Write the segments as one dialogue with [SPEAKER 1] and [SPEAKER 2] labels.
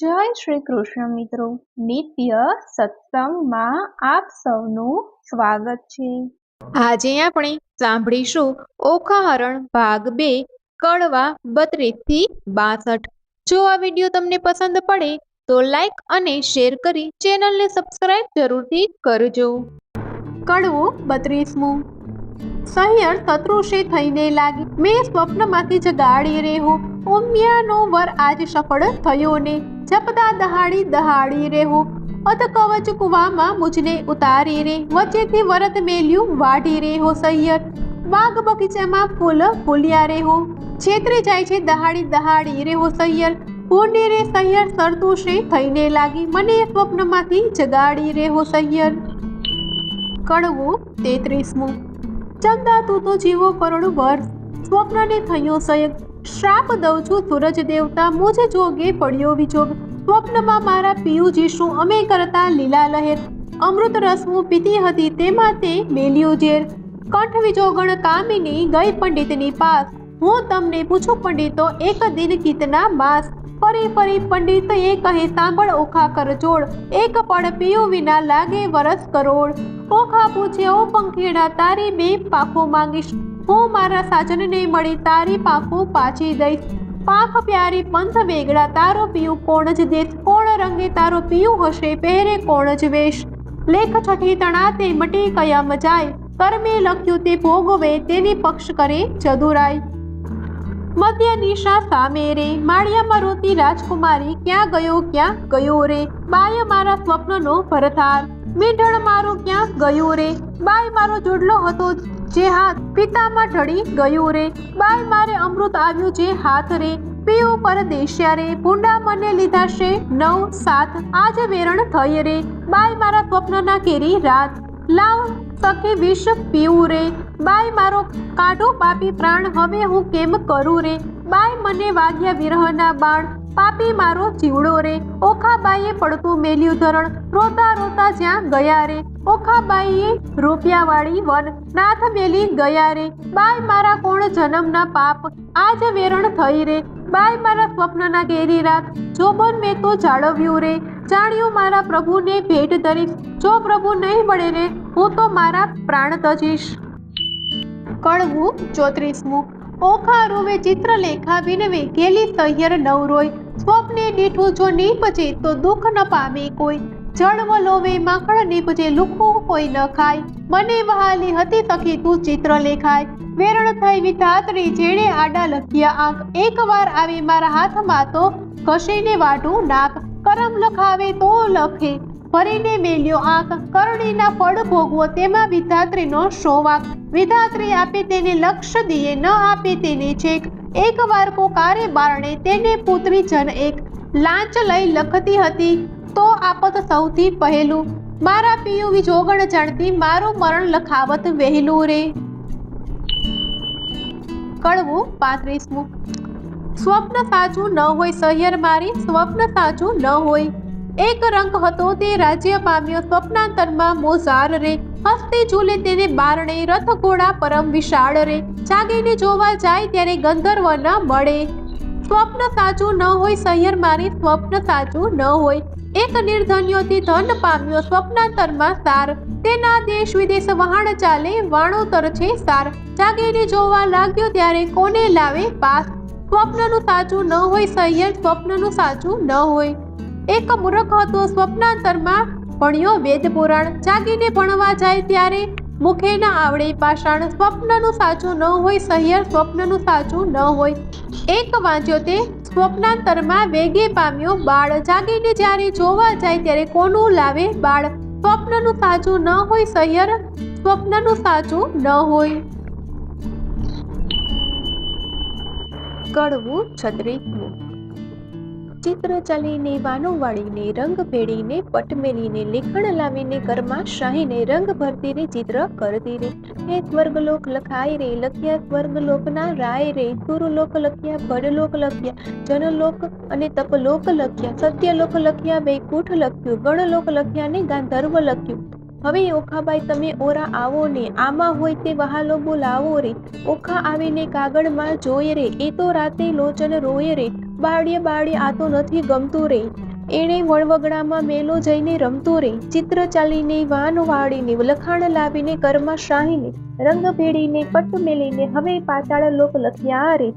[SPEAKER 1] જય શ્રી કૃષ્ણ મિત્રો, નિત્ય સત્સંગમાં આપ સૌનું સ્વાગત છે।
[SPEAKER 2] આજે આપણે સાંભળીશું ઓખાહરણ ભાગ 2 કડવા 32 થી 62। જો આ વિડીયો તમને પસંદ પડે તો લાઈક અને શેર કરી ચેનલને સબસ્ક્રાઇબ જરૂરથી કરજો। કડવું 32મું। સહિયર શત્રુષે થઈને લાગી, મેં સ્વપ્નમાંથી જગાડી રેહો, ઉમિયાનો વર આજ સફળ થયો ને, જપતા દહાડી દહાડી રેહો, અધ કવચ કુવામાં મુજને ઉતારી રે, વચ્ચેથી વરત મેલ્યું વાઢી રેહો સહિયર, બાગ બગીચામાં ફૂલ ફૂલ્યા રેહો, છેતરી જાય છે દહાડી દહાડી રેહો સહિયર, ભૂંડી રે સહિયર શત્રુષે થઈને લાગી, મને સ્વપ્નમાંથી જગાડી રેહો સહિયર। કડવું 33મું। ચંદા તું તો જીવો કરોડ વર્ષ, સ્વપ્નને થયો સયગ, શ્રાપ દઉં છું સૂરજ દેવતા, મુજ જોગે પડ્યો વિજોગ, સ્વપ્નમાં મારા પિયુજી શું અમે કરતા લીલા લહેર, અમૃત રસ હું પીતી હતી તેમાં તે મેલ્યું ઝેર, કંઠ વિજોગણ કામિની ગઈ પંડિતની પાસ, હું તમને પૂછું પંડિતો એક દિન કિતના માસ, ફરી ફરી પંડિત એ કહે સાંભળ ઓખા કરજોડ, એક પળ પિયું વિના લાગે વરસ કરોડ, ઓખા પૂછે ઓ પંખીડા તારી બે પાખો માંગીશ, હું મારા સાજનને મળી તારી પાખો પાછી દઈશ, પાંખ પ્યારી પંથ વેગડા તારો પિયું કોણ જ દેશ, કોણ રંગે તારો પિયું હશે પહેરે કોણ જ વેશ, લેખ છઠી તણા તે મટી કયા મજાય, કર્મે લખ્યું તે ભોગવે તેની પક્ષ કરે ચતુરાય, મધ્ય નિશા સામે રે, માળિયામાં રોતી રાજકુમારી ક્યાં ગયો રે, બાય મારા સ્વપ્નનો ભરથાર, મીંઢણ મારું ક્યાં ગયું રે, બાય મારો જોડલો હતો જે હાથ પિતામાં ઢળી ગયું રે, બાય મારે અમૃત આવ્યું જે હાથ રે, પીવું પરદેશ્યા રે, ભૂંડા મને લીધા છે 9 7, આજ વેરણ થઈ રે, બાય મારા સ્વપ્નના કેરી રાત, લાવ સખી વિષ પીવું રે, બાય મારો કાઢો પાપી પ્રાણ હવે હું કેમ કરું રે, બાય મને વાગ્યા વિરહના બાણ, પાપી મારો જીવડો રે, ઓખાબાઈએ પડતું મેલ્યું ધરણ, રોતા રોતા જ્યાં ગયા રે, ઓખાબાઈએ રૂપિયાવાળી વન, નાથ મેલી ગયા રે, બાય મારા કોણ જન્મના પાપ, આજ વેરણ થઈ રે, બાય મારા સ્વપ્નના કેરી રાત, જોબન મેં તો જાળવ્યું રે, જાણ્યું મારા પ્રભુને ભેટ ધરીશ, જો પ્રભુ નહીં મળે રે હું તો મારા પ્રાણ તજીશ। કડવું 34મું। ઓખા રોવે ચિત્રલેખા વિનવે, ગેલી સહિયર નવ રોય, સ્વપ્ને દીઠું જો નીપજે તો દુઃખ ન પામે કોઈ, જળવ લોવે માખણ નીપજે લુખું કોઈ ન ખાય, મને વહાલી હતી સખી તું ચિત્ર લેખાય, વેરણ થઈ વિધાત્રી જેણે આડા લખ્યા આંખ, એક વાર આવે મારા હાથમાં તો ઘસીને વાઢું નાક, કરમ લખાવે તો લખે ભરીને મેલ્યો આંખ, કરણીના ફળ ભોગવો તેમાં વિધાત્રીનો શો વાંક, વિધાત્રી આપે તેને લક્ષ્ય દિયે ન આપે તેને છેક, એક વાર પોકારે બારણે તેને પુત્રી જન એક, લાંચ લઈ લખતી હતી તો આપત સૌથી પહેલું, મારા પિયું વિજોગણ જાણતી મારું મરણ લખાવત વહેલું રે। કડવું 35મું। સ્વપ્ન સાચું ન હોય સહિયર મારી, સ્વપ્ન સાચું ન હોય, એક રંક હતો તે રાજ્ય પામ્યો સ્વપ્નાંતરમાં મોઝાર રે, હસ્તી ઝૂલે તેને બારણે, રથ ઘોડા પરમ વિશાળ રે, જાગીને જોવા જાય ત્યારે ગંધર્વ ન મળે, સ્વપ્ન સાચું ન હોય સહિયર મારી, સ્વપ્ન સાચું ન હોય, એક નિર્ધન્યોથી ધન પામ્યો સ્વપ્નાંતરમાં સાર, તેના દેશ વિદેશ વહાણ ચાલે વાણોતર છે સાર, જાગીને જોવા લાગ્યો ત્યારે કોને લાવે પાસ, સ્વપ્નનું સાચું ન હોય સહિયર, સ્વપ્નનું સાચું ન હોય, એક મૂર્ખ હતો સ્વપ્નાંતરમાં ભણ્યો વેદ પુરાણ, જાગીને ભણવા જાય ત્યારે મુખે ન આવડે પાષાણ, સ્વપ્નનું સાચું ન હોય સહિયર, સ્વપ્નનું સાચું ન હોય, એક વાંચ્યો તે સ્વપ્નાંતરમાં વેગે પામ્યો બાળ, જાગીને જ્યારે જોવા જાય ત્યારે કોનું લાવે બાળ, સ્વપ્નનું સાચું ન હોય સહિયર, સ્વપ્નનું સાચું ન હોય। કડવું 36મું। ચિત્ર ચાલીને વાનો વાળીને, રંગ ભેળીને પટ મેલીને, લેખણ લાવીને ઘરમાં શાહીને, રંગ ભરતી રે ચિત્ર કરતી રે, હે સ્વર્ગલોક લખાય રે, લખ્યા સ્વર્ગલોકના રાય રે, સુરલોક લખ્યા, ભડલોક લખ્યા, જનલોક અને તપલોક લખ્યા, સત્યલોક લખ્યા, વૈકુંઠ લખ્યું, ગણલોક લખ્યા ને ગાંધર્વ લખ્યું, હવે ઓખાબાઈ તમે ઓરા આવો ને, આમાં હોય તે વહાલો બોલાવો રે, ઓખા આવીને કાગળમાં જોઈ રે, એ તો રાતે લોચન રોય રે, બાળીએ બાળીએ આ તો નથી ગમતું રે, એણે વળવગડામાં મેલો જઈને રમતો રે, ચિત્ર ચાલીને વાન વાળીને, લખાણ લાવીને કરમાં શાહીને, રંગ ભેળીને પટ મેલીને, હવે પાતાળ લોક લખ્યા રે,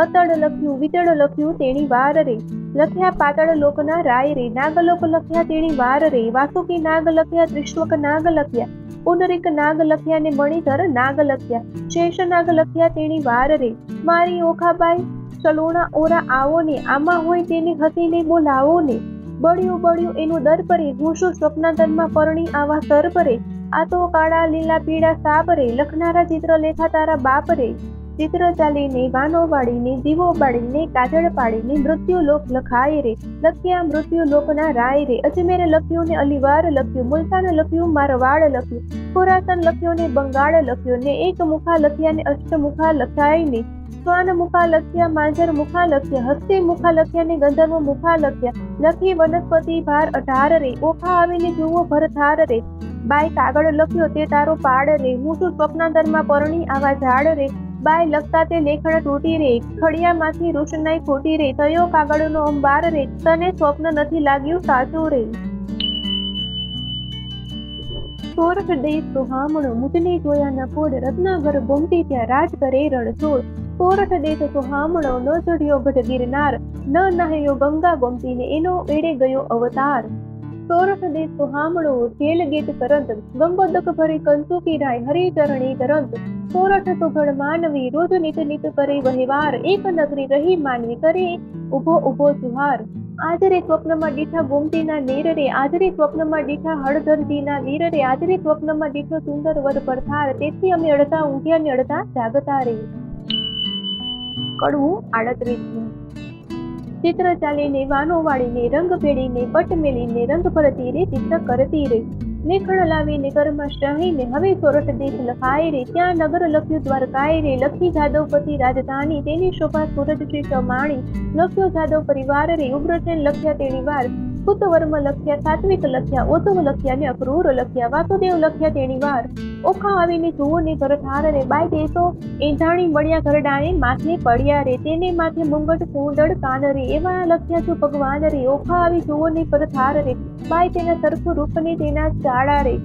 [SPEAKER 2] અતડ લખ્યું વિતળ લખ્યું તેણી વાર રે, લખ્યા પાતાળ લોકના રાય રે, નાગલોક લખ્યા તેણી વાર રે, વાસુકી નાગ લખ્યા, ત્રિશ્વક નાગ લખ્યા, પુનરિક નાગ લખ્યા ને મણિધર નાગ લખ્યા, શેષ નાગ લખ્યા તેણી વાર રે, મારી ઓખાબાઈ ચલોણા ઓરા આવો ને, આમાં હોય તેને હસીને બોલાવો ને, બળ્યું બળ્યું એનું દર પરે, હું શું સ્વપ્નાતનમાં પરણી આવા સર પરે, આ તો કાળા લીલા પીળા સાપ રે, લખનારા ચિત્ર લેખા તારા બાપ રે, ચિત્ર ચાલીને વાનો વાળીને, દીવો બાળીને, કાજળ પાડીને, મૃત્યુ લોક લખાય રે, લખ્યા મૃત્યુ લોકના રાય રે, અજમેર લખ્યું ને અલીવાર લખ્યું, મુલતાન લખ્યું મારવાડ લખ્યું, ખુરાસન લખ્યું ને બંગાળ લખ્યું ને, એક મુખા લખ્યા ને અષ્ટમુખા લખાય ને, શ્વાન મુખા લખ્યા, માંજર મુખા લખ્યા, હસ્તી મુખા લખ્યા ને ગંધર્વ મુખા લખ્યા, લખી વનસ્પતિ ભાર 18 રે, ઓખા આવીને જુઓ ભરથાર રે, બાય કાગળ લખ્યો તે તારો પાડ રે, હું શું સ્વપ્નાંતરમાં પરણી આવા ઝાડ રે, બાય લખતા તે લેખણ તૂટી રે, ખડિયામાંથી રૂષનાઈ ખોટી રે, થયો કાગળનો અંબાર રે, તને સ્વપ્ન નથી લાગ્યું સાચું રે. સોરઠ દેશ સુહામણો, મુજને જોયા ન પોડ, રત્નાગર ગોમતી ત્યાં રાજ કરે રણછોડ, સોરઠ દેશ સુહામણો, ન ચઢ્યો ગઢ ગિરનાર, ન નહાયો ગંગા ગોમતીને, એનો એડે ગયો અવતાર. સોરઠ દેશ સુહામણો, જેલ ગીત કરંત, ગંગોદક ભરી કંચુકી રાય, હરિચરણી ધરંત, સોરઠ સુઘડ માનવી, રોજ નિત નિત કરે વહેવાર, એક નગરી રહી માનવી, કરે ઉભો ઉભો જુહાર. આજરે સ્વપ્નમાં દીઠા ગોમતીના નેર રે, આજરે સ્વપ્નમાં દીઠા હળધરજીના વીર રે, આજરે સ્વપ્નમાં દીઠો સુંદર વર પરથાર, તેથી અમે અડધા ઊંઘ્યા ને અડધા જાગતા રે. કડવું 38. ચિત્ર ચાલીને વાનો વાળીને, રંગ ભેળીને પટ મેલીને, રંગ ભરતી રે, ચિત્ર કરતી રે, લેખણ લાવીને કરમાં શાહીને, હવે સોરઠ દેશ લખાય રે, ત્યાં નગર લખ્યું દ્વારકાય રે, લખી જાદવપતિ રાજધાની, તેની શોભા સૂરજથી સમાણી, લખ્યો જાદવ પરિવાર રે, ઉગ્રસેન લખ્યા તેણી વાર, કુતવર્મ લખ્યા, સાત્વિક લખ્યા, ઓતુવ લખ્યા ને અક્રૂર લખ્યા, વાસુદેવ લખ્યા તેણી વાર, ઓખા આવીને જુઓ ને ભરથાર રે, બાય દેશો એંધાણી મળ્યા ઘરડાને માથે પડ્યા રે, તેને માથે મુંગટ કુંડળ કાન રે, એવા લખ્યા છું ભગવાન રે, ઓખા આવી જુઓ ને ભરથાર રે, બાય તેના સરખું રૂપ ને તેના ચાળા રે,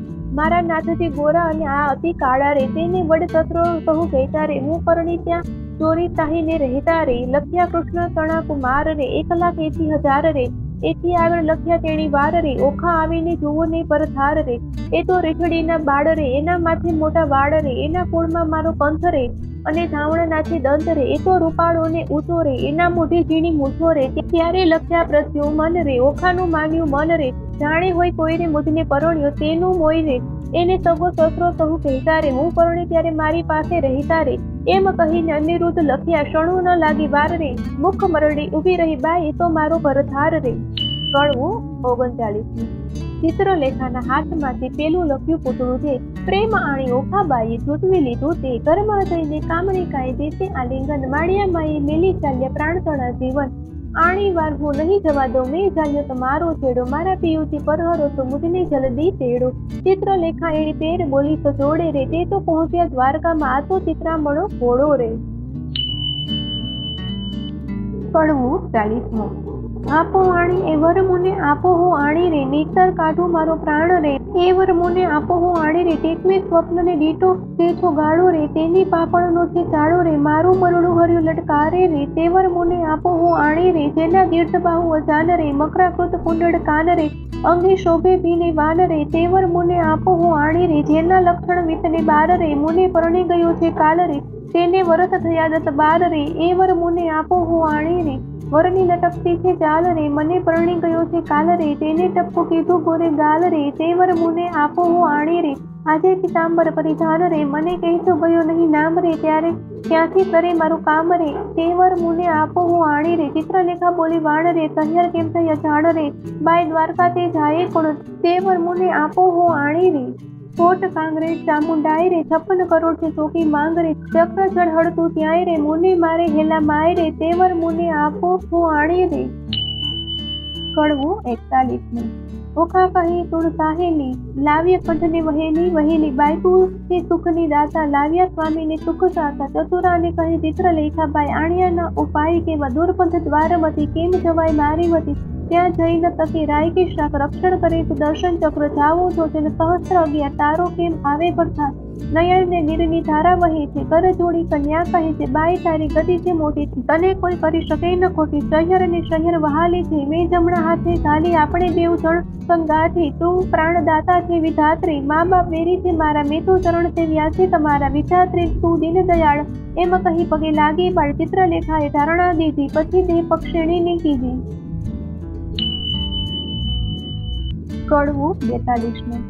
[SPEAKER 2] મારા નાથજી ગોરા અને આ અતિ કાળા રે, તેને વડ સત્રો કહું કહેતા રે, હું પરણી ત્યાં ચોરી તાહીને રહેતા રે, લખ્યા કૃષ્ણ તણા કુમાર રે, 1,80,000 રે, એથી આગળ લખ્યા તેણી વાર રે, ઓખા આવીને જુઓ ને પરથાર રે, એ તો રેઠડીના બાળ રે, એના માથે મોટા વાળ રે, એના કોળમાં મારો પંથ રે, અને ધાવણ નાચે દંત રે, એ તો રૂપાળો ને ઊંચો રે, એના મોઢે ઝીણી મૂછો રે, ત્યારે લખ્યા પ્રત્યુમન રે, ઓખાનું માન્યું મન રે, જાણે હોય કોઈને મુજને પરણ્યો તેનું મોય રે, એને સગો સસરો સહુ કહેતા રે, હું પરણી ત્યારે મારી પાસે રહેતા રે, એમ કહીને અનિરુદ્ધ લખ્યા, ક્ષણું ન લાગી વાર રે, મુખ મરડી ઊભી રહી બાઈ, એ તો મારો ભરથાર રે. કડવું 39. ચિત્રલેખાના હાથમાંથી પેલું લખ્યું પૂતળું છે, પ્રેમ આણી ઓખાબાઈએ જૂટવી લીધું તે, ઘરમાં જઈને કામણી કાંઈ દેશે આલિંગન, માળિયા માએ મેલી ચાલ્યા પ્રાણતણા જીવન, આણી વાર હું નહીં જવા દઉં, મેં જાલ્યો તમારો છેડો, મારા પિયુથી પરહરો તો મુજને જલ્દી તેડો, ચિત્રલેખા એની પેર બોલી તો જોડે રે, તે તો પહોંચ્યા દ્વારકામાં, આ તો ચિત્રામણો ઘોડો રે. કડવું 40. આપો આણી એ વર મુને આપો હું આણી રે, નીતર કાઢું મારો પ્રાણ રે, એ વર મુને આપો હું આણી રે, ટેકમે સ્વપ્નને દીઠો તે છો ગાળો રે, તેની પાપણનો છે ચાળો રે, મારું મરડું હર્યું લટકારે રે, તે વર મુને આપો હું આણી રે, જેના દીર્ઘ બાહુ અજાન રે, મકરાકૃત કુંડળ કાન રે, અંગે શોભે ભીને વાન રે, તે વર મુને આપો હું આણી રે, જેના લક્ષણ વિતને બાર રે, મુને પરણી ગયો છે કાલ રે, તેને વરસ થયા દત બાર રે, એ વર મુને આપો હું આણી રે, વરની લટકતી છે ચાલ રે, મને પરણી ગયો છે કાલ રે, તેને ટપકું કીધું ગોરે ગાલ રે, તે વર મુને આપો હું આણી રે, આજે પિતાંબર પરિધાન રે, મને કહેતો ગયો નહીં નામ રે, ત્યારે ક્યાંથી કરે મારું કામ રે, તે વર મુને આપો હું આણી રે, ચિત્રલેખા બોલી વાણ રે, કહેર કેમ થઈ અજાણ રે, બાય દ્વારકા તે જાય કોણ, તે વર મુને આપો હું આણી રે, કોટ કાંગ્રેસ ચામુંડાય રે, 56 કરોડ છે ચોકી માંગ રે, ચક્ર જળ હળતું ત્યાંય રે, મુને મારે હેલા માય રે, તેવર મુને આપો હું આણી રે. કડવું 41. ઓખા કહી તુણ સાહેલી, લાવ્ય કંઠને વહેલી વહેલી, બાઈ તું તે સુખની દાતા, લાવ્યા સ્વામીને સુખ સાતા, ચતુરાને કહી ચિત્રલેખા બાઈ, આણ્યાના ઉપાય કેવા, દુર્પંથ દ્વારમતી, કેમ જવાય મારી વતી,
[SPEAKER 1] ત્યાં જઈને તકી રાયકી શાક રક્ષણ કરે તો દર્શન ચક્ર જાવો છો તેને સહસ્ત્ર 11 તારો કેમ આવે ભરતા નયનને નીરની ધારા વહે છે કર જોડી કન્યા કહે છે બાઈ તારી ગતિ છે મોટી તને કોઈ કરી શકે ન ખોટી શહેર અને શહેર વહાલી છે મેં જમણા હાથે ઝાલી આપણે બેઉ જણ સંગાથી તું પ્રાણદાતા છે વિધાત્રી મા બાપ વેરી છે મારા મેં તો ચરણ સેવ્યા છે તમારા વિધાત્રી તું દીન દયાળ એમ કહી પગે લાગી બાળ ચિત્રલેખાએ ધારણા દીધી પછી તે પક્ષીણીને કીધી. કડવું 42.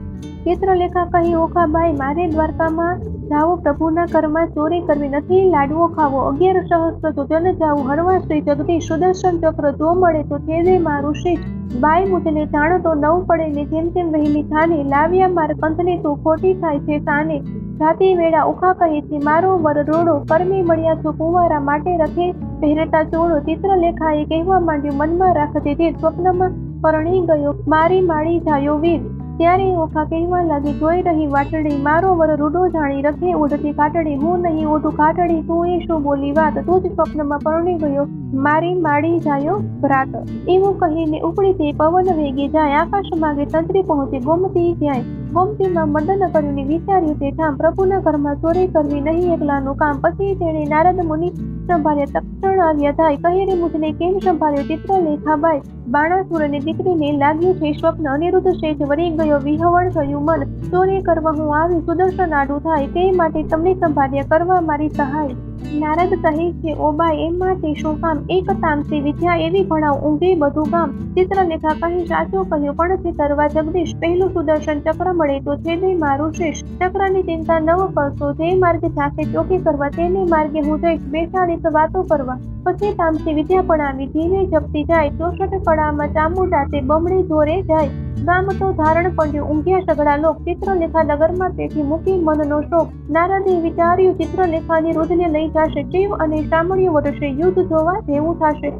[SPEAKER 1] ચિત્રલેખા કહી ઓખાબાઈ મારે દ્વારકામાં જાવો પ્રભુના ઘરમાં ચોરી કરવી નથી લાડવો ખાવો 11 સહસ્ત્ર તો જન જાવું હરવા શ્રી જગદીશ સુદર્શન ચક્ર જો મળે તો છેદે મારું શીશ બાઈ મુજને જાણો તો નવ પડે ને જેમ તેમ વહેલી થાને લાવ્યા માર કંથને તો ખોટી થાય છે સાને જાતિ વેળા ઓખા કહે છે મારો વર રોડો પરમી મળ્યા છો કુંવારા માટે રખે પહેરતા ચોળો ચિત્રલેખાએ કહેવા માંડ્યું મનમાં રાખજે જે સ્વપ્નમાં પરણી ગયો મારી માળી જાયો વીર ત્યારે ઓખા કહેવા લાગી જોઈ રહી વાટડી મારો વર રૂડો જાણી રખે ઉડતી કાટડી હું નહીં ઓઢું કાટડી તું એ શું બોલી વાત તું જ સ્વપ્નમાં પરણી ગયો મારી માળી જાયો ભ્રાત એવું કહીને ઉપડી તે પવન વેગે જાય આકાશ માગે તંત્રી પહોંચે ગોમતી જાય ગોમતીમાં મદન કર્યું ને વિચાર્યું તે ઠામ પ્રભુના ઘરમાં ચોરી કરવી નહીં એકલાનું કામ પછી તેણે નારદ મુનિ સંભાળ્યા તક્ષણ આવ્યા થાય કહે રે મુજને કેમ સંભાળ્યો ચિત્રલેખાબાઈ બાણાસુરની દીકરીને લાગ્યું છે સ્વપ્ન અનિરુદ્ધ શેઠ વળી ગયો વિહવળ થયું મન ચોરી કરવા હું આવી સુદર્શન આડું થાય તે માટે તમને સંભાળ્યા કરવા મારી સહાય નારદ કહે છે ઓબાઈ એમ માટે શું કામ એક તામસી વિદ્યા એવી ભણાવ ઊંઘે બધું કામ ચિત્રલેખા કહી સાચું કહ્યું પણ છે તરવા જગદીશ પહેલું સુદર્શન ચક્ર મળે તો છેદે મારું શીશ ચક્રની ચિંતા ન કરશો જે માર્ગે સાથે ચોકી કરવા તેને માર્ગે હું જઈશ બેસાડીશ વાતો કરવા પછી તામસી વિદ્યા ભણાવી ધીમે જપતી જાય 64 કળામાં ચામુંડા તે બમણી જોરે જાય ગામ તો ધારણ પડ્યું ઊંઘ્યા સગડા લોક ચિત્રલેખા નગરમાં પેઠી મૂકી મનનો શોક નારદે વિચાર્યું ચિત્રલેખાની રોજને લઈ જશે જીવ અને સામળ્યો વરસે યુદ્ધ જોવા જેવું થશે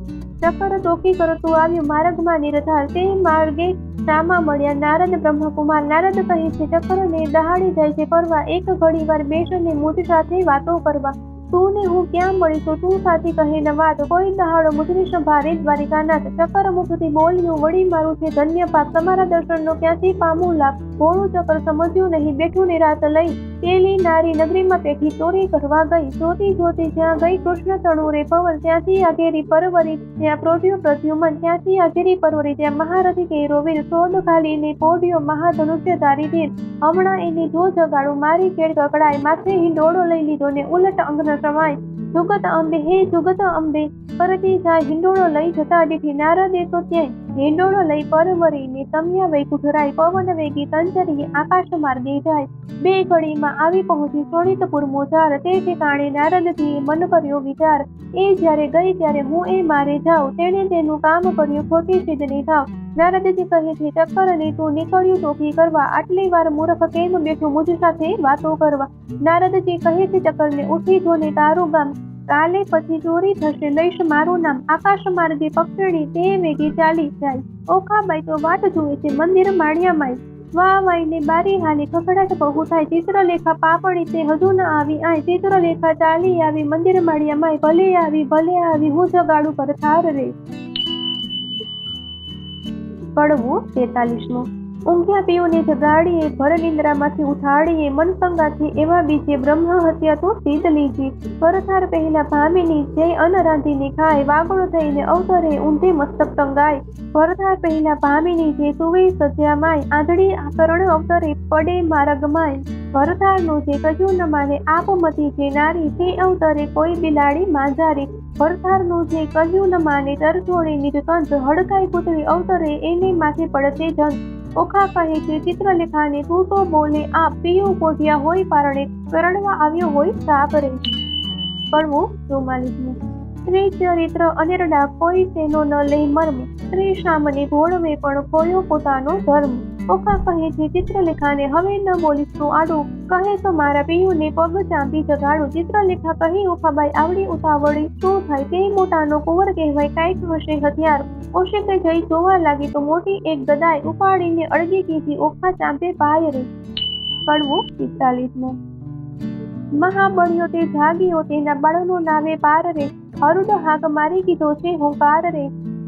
[SPEAKER 1] ચક્ર ચોકી કરતું આવ્યું માર્ગમાં નિરધાર તે માર્ગે શામા મળ્યા નારદ બ્રહ્મકુમાર નારદ કહે છે ચક્રને દહાડી જાય છે પરવા એક ઘડી વાર બેસીને મુજ સાથે વાતો કરવા તું ને હું ક્યાં મળીશું તું સાથી કહે ન વાત કોઈ દહાડો મુજની સંભારે દ્વારિકાનાથ ચક્ર મુખથી બોલ્યું વળી મારું છે ધન્ય પાપ તમારા દર્શનનો ક્યાંથી પામું લાભ ભોળું ચક્ર સમજ્યું નહીં બેઠું ને રાત લઈ પેલી નારી નગરીમાં પેઠી ચોરી કરવા ગઈ જોતી જોતી જ્યાં ગઈ કૃષ્ણ તણુરે પવન ત્યાંથી આગેરી પરવરી ત્યાં પ્રોઢ્યો પ્રદ્યુમન ત્યાંથી આગેરી પરવરી ત્યાં મહારથી કેરો વીર સોડ ઘાલીને પોઢ્યો મહાધનુષ્ય ધારી ધીર હમણાં એની જો જગાડું મારી કેળ કકડાય માથે હિંડોળો લઈ લીધો ને ઉલટ અંગના સમાય જુગત અંબે હે જુગત અંબે કરતી જાય હિંડોળો લઈ જતા દીઠી નારદે તો ત્યાંય હિંડોળો લઈ પરવરીને તમ્યા વૈકુંઠરાય પવન વેગી તંજરી આકાશ માર્ગે જાય બે ઘડીમાં આવી પહોંચી શોણિતપુર મોજાર તે ઠેકાણે નારદજીએ મન કર્યો વિચાર એ જ્યારે ગઈ ત્યારે હું એ મારે જાઉં તેણે તેનું કામ કર્યું ખોટી સિદ્ધની થાવ નારદજી કહે છે ચક્કરને તું નીકળ્યું ટોકી કરવા આટલી વાર મૂર્ખ કેમ બેઠું મુજ સાથે વાતો કરવા નારદજી કહે છે ચક્કરને ઉઠી જોને તારું ગામ કાલે પછી ચોરી થશે લઈશ મારું નામ આકાશ માર્ગે પક્ષણી તે વેગી ચાલી જાય ઓખાબાઈ તો વાટ જુએ છે મંદિર માળિયામાય વાહ વાઈને બારી હાલી ખખડાટ બહુ થાય ચિત્રલેખા પાપડી તે હજુ ન આવી આય ચિત્રલેખા ચાલી આવી મંદિર માળિયામાય ભલે આવી હું જગાડું પર થાર રે. કડવું 43. ઊંઘ્યા પીઓને જગાડીએ ભર નિંદ્રામાંથી ઉઠાડીએ મનસંગાથી એવા બીજે બ્રહ્મ હત્યા તો સીધ લીજી પરથાર પહેલા ભામીની જય અન્ન રાંધીને ખાય વાગડો થઈને અવતરે ઊંધે મસ્તક ટંગાય પરથાર પહેલા ભામીની જે સુવે સજ્યા માય આંધળી આકરણ અવતરે પડે માર્ગ માય ભરથારનું જે કજું ન માને આપમતી જે નારી તે અવતરે કોઈ બિલાડી માંજારી ભરથારનું જે કજું ન માને તરછોડી નિજ કંસ હડકાઈ પુતળી અવતરે એને માથે પડતે જંસ ઓખા કહે છે ચિત્રલેખાને તું તો બોલે આ પીયું પોઢિયા હોય પારણે કરણવા આવ્યો હોય સાપ રે. કડવું 44. સ્ત્રી ચરિત્ર અનિરડા કોઈ તેનો ન લઈ મર્મ સ્ત્રી સામને ભોળવે પણ ખોયો પોતાનો ધર્મ ઓખા કહે છે ચિત્રલેખાને હવે ન બોલીશ તું આડું કહે તો મારા પિયુને પગ ચાંપી જગાડું ચિત્રલેખા કહી ઓખાબાઈ આવડી ઉતાવળી શું થાય તે મોટાનો કુંવર કહેવાય કાંઈક હશે હથિયાર ઓશિકે જઈ જોવા લાગી તો મોટી એક ગદાય ઉપાડીને અડગી કીધી ઓખા ચાંપે પાય રે. કડવું 45. મહાબળ્યો તે જાગ્યો તેના બાળનો નામે પાર રે હરુદ હાક મારી કીધો છે હુંકાર રે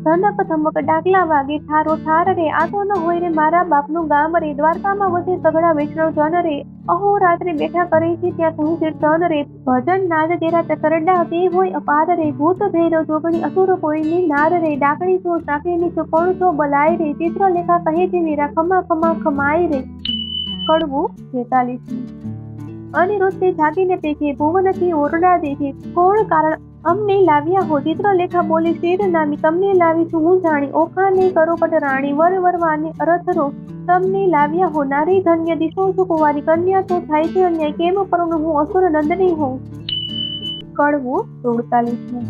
[SPEAKER 1] ધનક ધમક ડાકલા વાગે ઠારો ઠાર રે, આ તો ન હોય રે મારા બાપનું ગામ રે, દ્વારકામાં વસે સઘળા વૈષ્ણવ જન રે, અહો રાત્રે બેઠા કરે છે ત્યાં કહું કીર્તન રે, ભજન નાદ તેરા ચકરડા તે હોય અપાર રે, ભૂત ભૈરવ જોગણી અસુર કોઈની નાર રે, ડાકણી છો સાકેની છો કોણ છો બલાય રે, ચિત્રલેખા કહે છે વીરા ખમા ખમા ખમાય રે. કડવું 46. અનિરુદ્ધે જાગીને પેખે, ભુવનથી ઓરડા દેખે, કોણ કારણ અમને લાવ્યા હો, ચિત્રલેખા બોલી શેર નામી, તમને લાવી છું હું જાણી, ઓખા ને કરો પટ રાણી, વર વરવાને અરથરો, તમને લાવ્યા હો, નારી ધન્ય દિશો છું કુંવારી, કન્યા તો થાય છે અન્યાય, કેમ પરણું હું અસુર નંદની હોઉં. કડવું 47.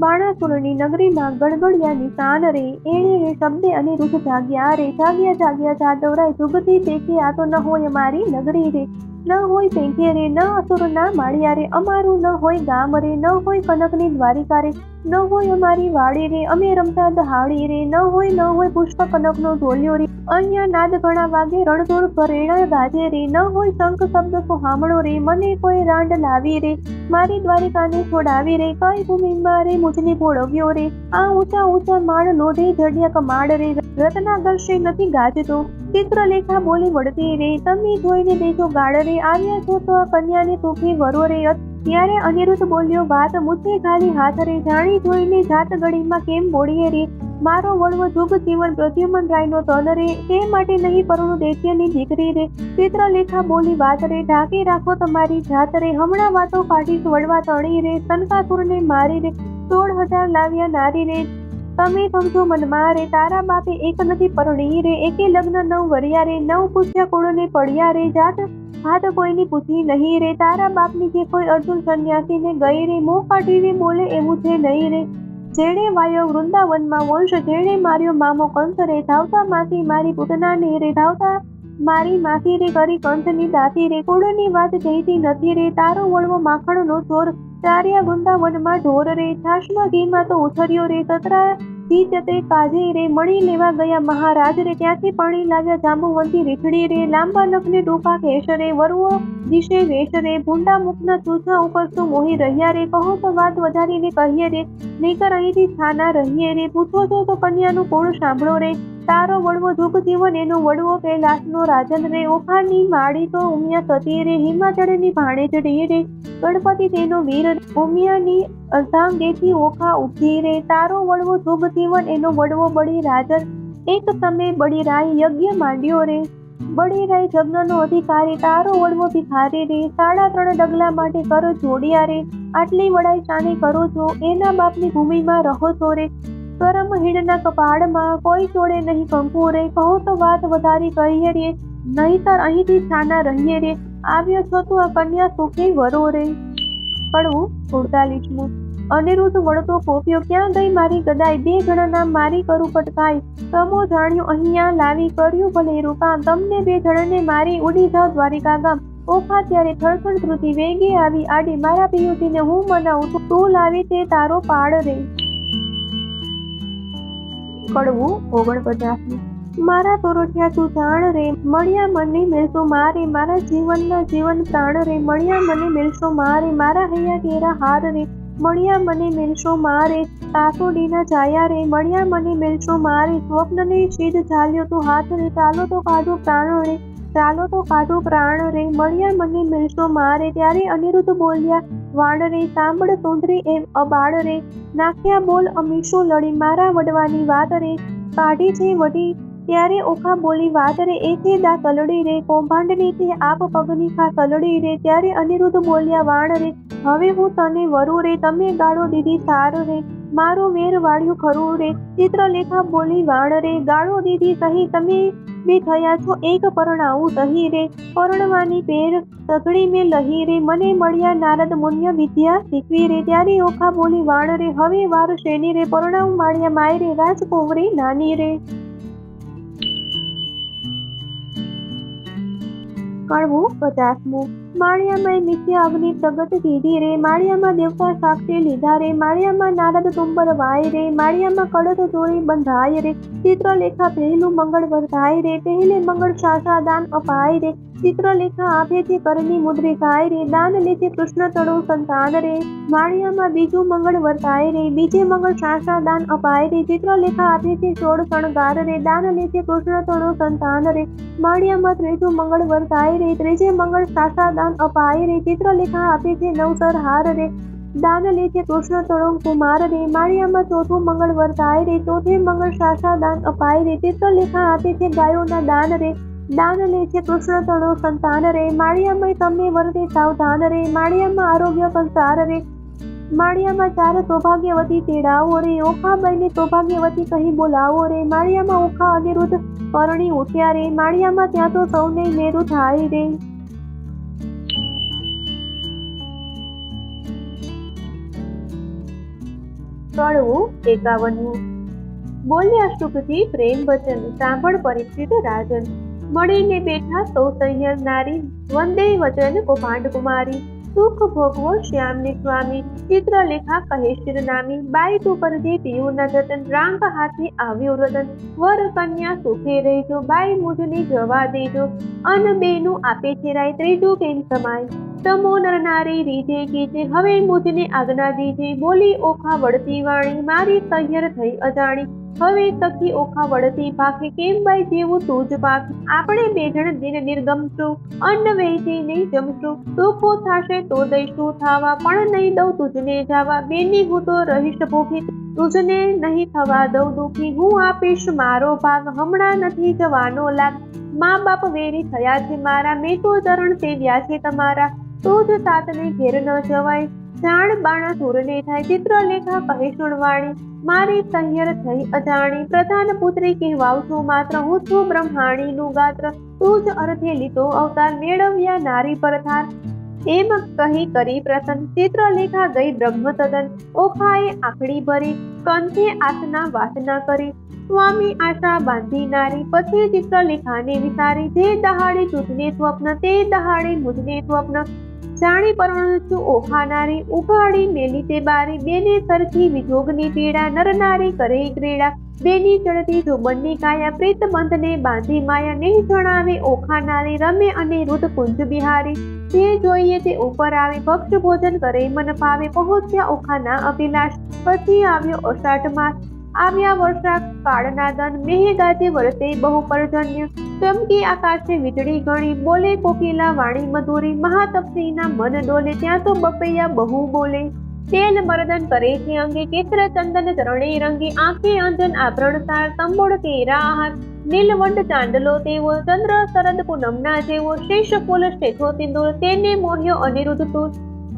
[SPEAKER 1] બાણાસુરની નગરીમાં ગણગણ્યા નિશાન રે, એણે શબ્દે અનિરુદ્ધ જાગ્યા રે, જાગ્યા જાદવરાય, જુગતી દેખે આ તો ન હોય અમારી નગરી રે, ન હોય પેંખે રે, ન અસુર ના માળિયા રે, અમારું ન હોય ગામ રે, ન હોય કનકની દ્વારિકા રે, ન હોય અમારી વાડી રે, અમે રમતા દહાડી રે, ન હોય પુષ્પ કનકનો ઢોલિયો રે, અહીંયા નાદ ઘણા વાગે રણધોર ઘરેણા ગાજે રે, ન હોય શંખ શબ્દ સુહામણો રે, મને કોઈ રાંડ લાવી રે, મારી દ્વારિકાને છોડાવી રે, કઈ ભૂમિમાં રે મુજને ભોળવ્યો રે, આ ઊંચા માળ લોઢે જડિયા કમાડ રે, રત્નાગર્ષે નથી ગાજતો, ચિત્રલેખા બોલી વળતી રે, તમે જોઈને દેજો ગાળ રે, આવ્યા છો તો આ કન્યાને સુખી વરો રે. ત્યારે અનિરુદ્ધ બોલ્યો વાત મુદ્દે ખાલી હાથ રે, જાણી જોઈને જાત ગળીમાં કેમ બોડીએ રે, મારો વડવો જુગ જીવન પ્રદ્યુમન રાયનો તન રે, તે માટે નહીં પરણું દૈત્યની દીકરી રે. ચિત્રલેખા બોલી વાત રે, ઢાંકી રાખો તમારી જાત રે, હમણાં વાતો કાઢીશ વડવા તણી રે, તનકાસુરને મારી રે, 16,000 લાવ્યા નારી રે, તમે સમજો મનમાં રે, તારા બાપે એક નથી પરણી રે, એકે લગ્ન 9 વર્યા રે, 9 પૂછ્યા કુળને પડ્યા રે, જાત હાથ કોઈની પૂછી નહીં રે, તારા બાપની જે કોઈ અર્જુન સંન્યાસીને ગઈ રે, મોં કાઢીને બોલે એવું છે નહીં રે, જેણે વાયો વૃંદાવનમાં વંશ, જેણે માર્યો મામો કંસ રે, ધાવતા માસી મારી પૂતનાને રે, ધાવતા મારી માસી રે, કરી કંસની દાસી રે, કુળની વાત જઈતી નથી રે, તારો વડવો માખણનો ચોર, ચાર્યા વૃંદાવનમાં ઢોર રે, છાશમાં ઘીમાં તો ઉછર્યો રે, સતરા તે કાજે રે, મણી લેવા ગયા મહારાજ રે, ત્યાંથી પણી લાવ્યા જાંબુવંતી રીઠડી રે, લાંબા નખને ટૂંકા કેશ રે, વરવો દિશે વેશ રે, ભૂંડા મુખના ચૂછા ઉપર તો મોહી રહ્યા રે, કહો તો વાત વધારીને કહીએ રે, નહીતર અહીંથી છાના રહીએ રે, પૂછો છો તો કન્યાનું કોણ સાંભળો રે, તારો વડવો જુગ જીવન એનો વડવો કૈલાસનો રાજન રે, ઓખાની માળી તો ઉમિયા સતી રે, હિમાચળની ભાણેજડી રે, ગણપતિ તેનો વીર, ઉમિયાની અર્ધાંગેથી ઓખા ઉઠી રે, તારો વડવો જુગ જીવન એનો વડવો બળી રાજન, એક સમય બળી રાય યજ્ઞ માંડ્યો રે, બળી રાય જગ્નનો અધિકારી, તારો વડવો ભિખારી રે, 3.5 ડગલા માટે કરો જોડિયા રે, આટલી વડાઈ શાને કરો છો, એના બાપની ભૂમિમાં રહો છો રે, કરમહીણના કપાળમાં કોઈ ચોડે નહીં કંકુ રે, કહો તો વાત વધારી કહીએ રે, નહીતર અહીંથી છાના રહીએ રે, આવ્યો છો તો આ કન્યા સુખી વરો રે. કડવું 48. અનિરુદ્ધ વળતો કોપ્યો, ક્યાં ગઈ મારી ગદાઈ, 2 જણાના મારી કરું પટકાઈ, તમો જાણ્યું અહીંયા લાવી કર્યું ભલેરું કામ, તમને 2 જણને મારી ઉડી જાવ દ્વારિકા ગામ, ઓખા ત્યારે થળથળ ધ્રુતી વેગે આવી આડી, મારા પિયુજીને હું મનાવું, તું લાવી તે તારો પાડ રે. કડવું 49. મારા તોરઠિયા તું જાણ રે, મળ્યા મને મેલશો મારે, મારા જીવનના જીવન પ્રાણ રે, મળ્યા મને મેલશો મારે, મારા હૈયા કેરા હાર રે, મળ્યા મને મેલશો મારે, તાસોડીના જાયા રે, મળ્યા મને મેલશો મારે, સ્વપ્નને શીદ ઝાલ્યો તું હાથ રે, ચાલો તો કાઢું પ્રાણ રે, ચાલો તો કાઢું પ્રાણ રે, મળ્યા મને મેલશો મારે. ત્યારે અનિરુદ્ધ બોલ્યા વાણ રે, સાંભળ સુંદરી એમ અબાળ રે, નાખ્યા બોલ અમીશો લડી, મારા વડવાની વાત રે, કાઢી છે વડી, ત્યારે ઓખા બોલી વાત રે, એ છે દા કલડી રે, કૌભાંડની તે આપ પગની ખા કલડી રે, ત્યારે અનિરુદ્ધ બોલ્યા વાણ રે, હવે હું તને વરું રે, તમે ગાળો દીધી સાર રે, મારો વેર વાળ્યું ખરું રે, ચિત્રલેખા બોલી વાણ રે, ગાળો દીધી સહી, તમે બે થયા છો એક પરણાવું સહી રે, પરણવાની પેર સઘળી મેં લહી રે, મને મળ્યા નારદ મુન્ય વિદ્યા શીખવી રે, ત્યારે ઓખા બોલી વાણ રે, હવે વાર શેની રે, પરણાવું માળ્યા માય રે, રાજકુંવરી નાની રે. કડવું 50. માળિયામાં મિથ્યા અગ્નિ પ્રગટ કીધી રે, માળિયામાં દેવતા સાક્ષી લીધા રે, માળિયામાં નારદ તુંબર વાય રે, માળિયામાં કડત ચોરી બંધાય રે, ચિત્રલેખા પહેલું મંગળ વર્તાય રે, પહેલે મંગળ શાસા દાન અપાય રે, ચિત્રલેખા આપે છે કરની મુદ્રિકાય રે, દાન લે છે કૃષ્ણ તળો સંતાન રે, માળિયામાં બીજું મંગળ વર્તાય રે, બીજે મંગળ શાસા દાન અપાય રે, ચિત્રલેખા આપે છે સોળ શણગાર રે, દાન લે છે કૃષ્ણ તળો સંતાન રે, માળિયામાં ત્રીજું મંગળ વર્તાય રે, ત્રીજે મંગળ શાસા દાન અપાય રે, ચિત્રલેખા આપે છે નવસર હાર રે, દાન લે છે કૃષ્ણ તળો કુમાર રે, માળિયામાં ચોથું મંગળ વર્તાય રે, ચોથે મંગળ શાસા દાન અપાય રે, ચિત્રલેખા આપે છે ગાયોના દાન રે, દાન લે છે કૃષ્ણ તળો સંતાન રે, માળિયામાં તમે વર્તે સાવધાન રે, માળિયામાં આરોગ્ય કંસાર રે, માળિયામાં ચાર સૌભાગ્યવતી તેડાવો રે, ઓખાબાઈને સૌભાગ્યવતી કહી બોલાવો રે, માળિયામાં ઓખા અનિરુદ્ધ પરણી ઉઠ્યા રે, માળિયામાં ત્યાં તો સૌને મેરું થાય રે. કળવું 51. બોલ્યા શુકજી પ્રેમ વચન, સાંભળ પરીક્ષિત રાજન, મળીને બેઠા સૌ સૈયર નારી, વંદે વચન કૌભાંડ કુમારી, સુખ ભોગવો શ્યામને સ્વામી, ચિત્રલેખા કહે શિરનામી, બાઈ તું કરજે પીયુના જતન, રાંગ હાથે આવ્યો રતન, વર કન્યા સુખે રહેજો, બાઈ મુજને જવા દેજો, અન બેનું આપે છે રાય, ત્રીજું કેમ સમાય, તમો નર નારી રીજે કીજે, હવે મુજને આજ્ઞા દીજે, બોલી ઓખા વળતી વાણી, મારી સૈયર થઈ અજાણી, હવે સખી ઓખા વળતી પાખે, કેમ બાઈ જેવું તું જ પાખ, આપણે બે જણ દિન નિર્ગમશું, અન્ન વેચી નહીં જમશું, દુઃખો થાશે તો દઈશું થાવા, પણ નહીં દઉં તુજને જાવા, બેની હું તો રહીશ ભૂખી, તુજને નહીં થવા દઉં દુઃખી, હું આપીશ મારો ભાગ, હમણાં નથી જવાનો લાગ, મા બાપ વેરી થયા છે મારા, મેં તો ચરણ સેવ્યા છે તમારા, તું જ તાતને ઘેર ન જવાય, જાણ બાણા સુરને થાય, ચિત્રલેખા કહે સુણવાણી, મારી સૈયર થઈ અજાણી, પ્રધાન પુત્રી કહેવાવ છું માત્ર, હું છું બ્રહ્માણીનું ગાત્ર, તું જ અર્થે લીધો અવતાર, મેળવ્યા નારી પરથાર, એમ કહી કરી પ્રસન્ન, ચિત્રલેખા ગઈ બ્રહ્મ તદન, ઓખાએ આંખડી ભરી, કંઠે આસના વાસના કરી, સ્વામી આશા બાંધી નારી, પછી ચિત્રલેખાને વિસારી, જે દહાડે તુજને સ્વપ્ન, તે દહાડે મુજને સ્વપ્ન, જાણી પરણું છું ઓખા નારી, ઉઘાડી મેલી તે બારી, બેને સરખી વિજોગની પીડા, નર નારી કરે ક્રીડા, બેની ચડતી જોબનની કાયા, પ્રીત બંધને બાંધી માયા, નહીં જણાવે ઓખા નારી, રમે અને રુદ કુંજ બિહારી, જે જોઈએ તે ઉપર આવે, ભક્ષ ભોજન કરે મન પાવે, પહોંચ્યા ઓખાના અભિલાષ, પછી આવ્યો અષાઢ માસ, આવ્યા વર્ષા કાળના દન, મેહ ગાજે વરસે બહુ પર્જન્ય, ચમકી આકાશે વીજળી ગણી, બોલે કોકિલા વાણી મધુરી, મહાતપસીના મન ડોલે, ત્યાં તો બપૈયા બહુ બોલે, તેલ મર્દન કરે છે અંગે, કેસર ચંદન ચરણે રંગે, આંખે અંજન આભરણ તાર, તંબોળ કેરા આહાર, નીલવંડ ચાંદલો તેવો, ચંદ્ર શરદ પૂનમના જેવો, શેષ ફૂલ શેઠો સિંદૂર, તેને મોહ્યો અનિરુદ્ધ તુર,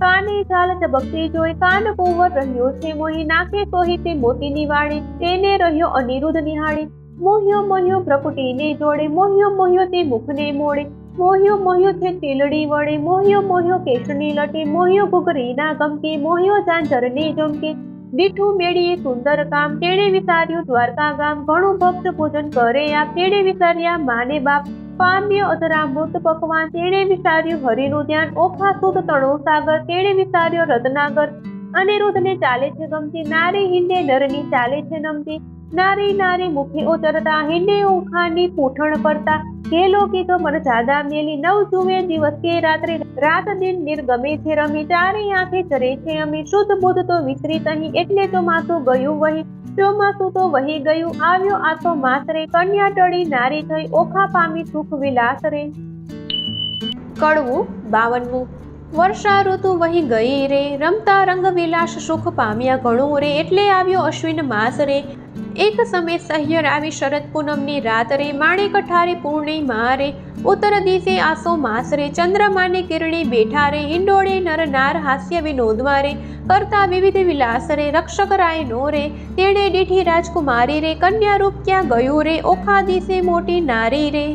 [SPEAKER 1] કાને ચાલ ચબકતી જોઈ, કાન કુંવર રહ્યો છે મોહી, નાખે સોહી તે મોતીની વાળી, તેને રહ્યો અનિરુદ્ધ નિહાળી, મોહ્યો પ્રકૃતિને જોડે, મોહ્યો તે મુખને મોડે, મોહ્યો છે તીલડી વડે, મોહ્યો કેશની લટે, મોહ્યો ઘૂઘરીના ગમકે, મોહ્યો ઝાંઝરને જમકે, દીઠું મેળીએ સુંદર કામ, તેણે વિચાર્યું દ્વારકા ગામ, ઘણું ભક્ષ ભોજન કરે આપ, તેણે વિચાર્યા માને બાપ, પામ્ય અધરામૃત પકવાન, તેણે વિચાર્યું હરિનું ધ્યાન, ઓખા સુત તણો સાગર, તેણે વિચાર્યો રત્નાગર, અનિરુદ્ધને ચાલે છે ગમતી, નારી હિંડે નરની ચાલે છે નમતી, નારી મુખે ઓચરતા, હિંડે ઓખાની પૂઠણ પરતા, ઘેલો કીધો મન જાદા મેલી, નવ જુએ દિવસ કે રાત્રે, રાત દિન નિર્ગમે છે રમી, ચારે આંખે ચરે છે અમી, શુદ્ધ બુદ્ધ તો વિચરિત અહીં, એટલે ચોમાસું ગયું વહી, ચોમાસું તો વહી ગયું, આવ્યો આ તો માસ રે, કન્યા ટળી નારી થઈ, ઓખા પામી સુખ વિલાસ રે.
[SPEAKER 2] કળવું 52. વર્ષા ઋતુ વહી ગઈ રે, રમતા રંગ વિલાસ સુખ પામ્યા ઘણું રે, એટલે આવ્યો અશ્વિન માસ રે, એક સમય સહ્યર આવી શરદ પૂનમની રાત રે, માણે કઠારે પૂર્ણિમા રે, ઉત્તર દિશે આસો માસ રે, ચંદ્રમાને કિરણે બેઠા રે, હિંડોળે નર નાર હાસ્ય વિનોદમાં રે, કરતા વિવિધ વિલાસ રે, રક્ષક રાય નો રે, તેણે દીઠી રાજકુમારી રે, કન્યા રૂપ ક્યાં ગયું રે, ઓખા દિશે મોટી નારી રે,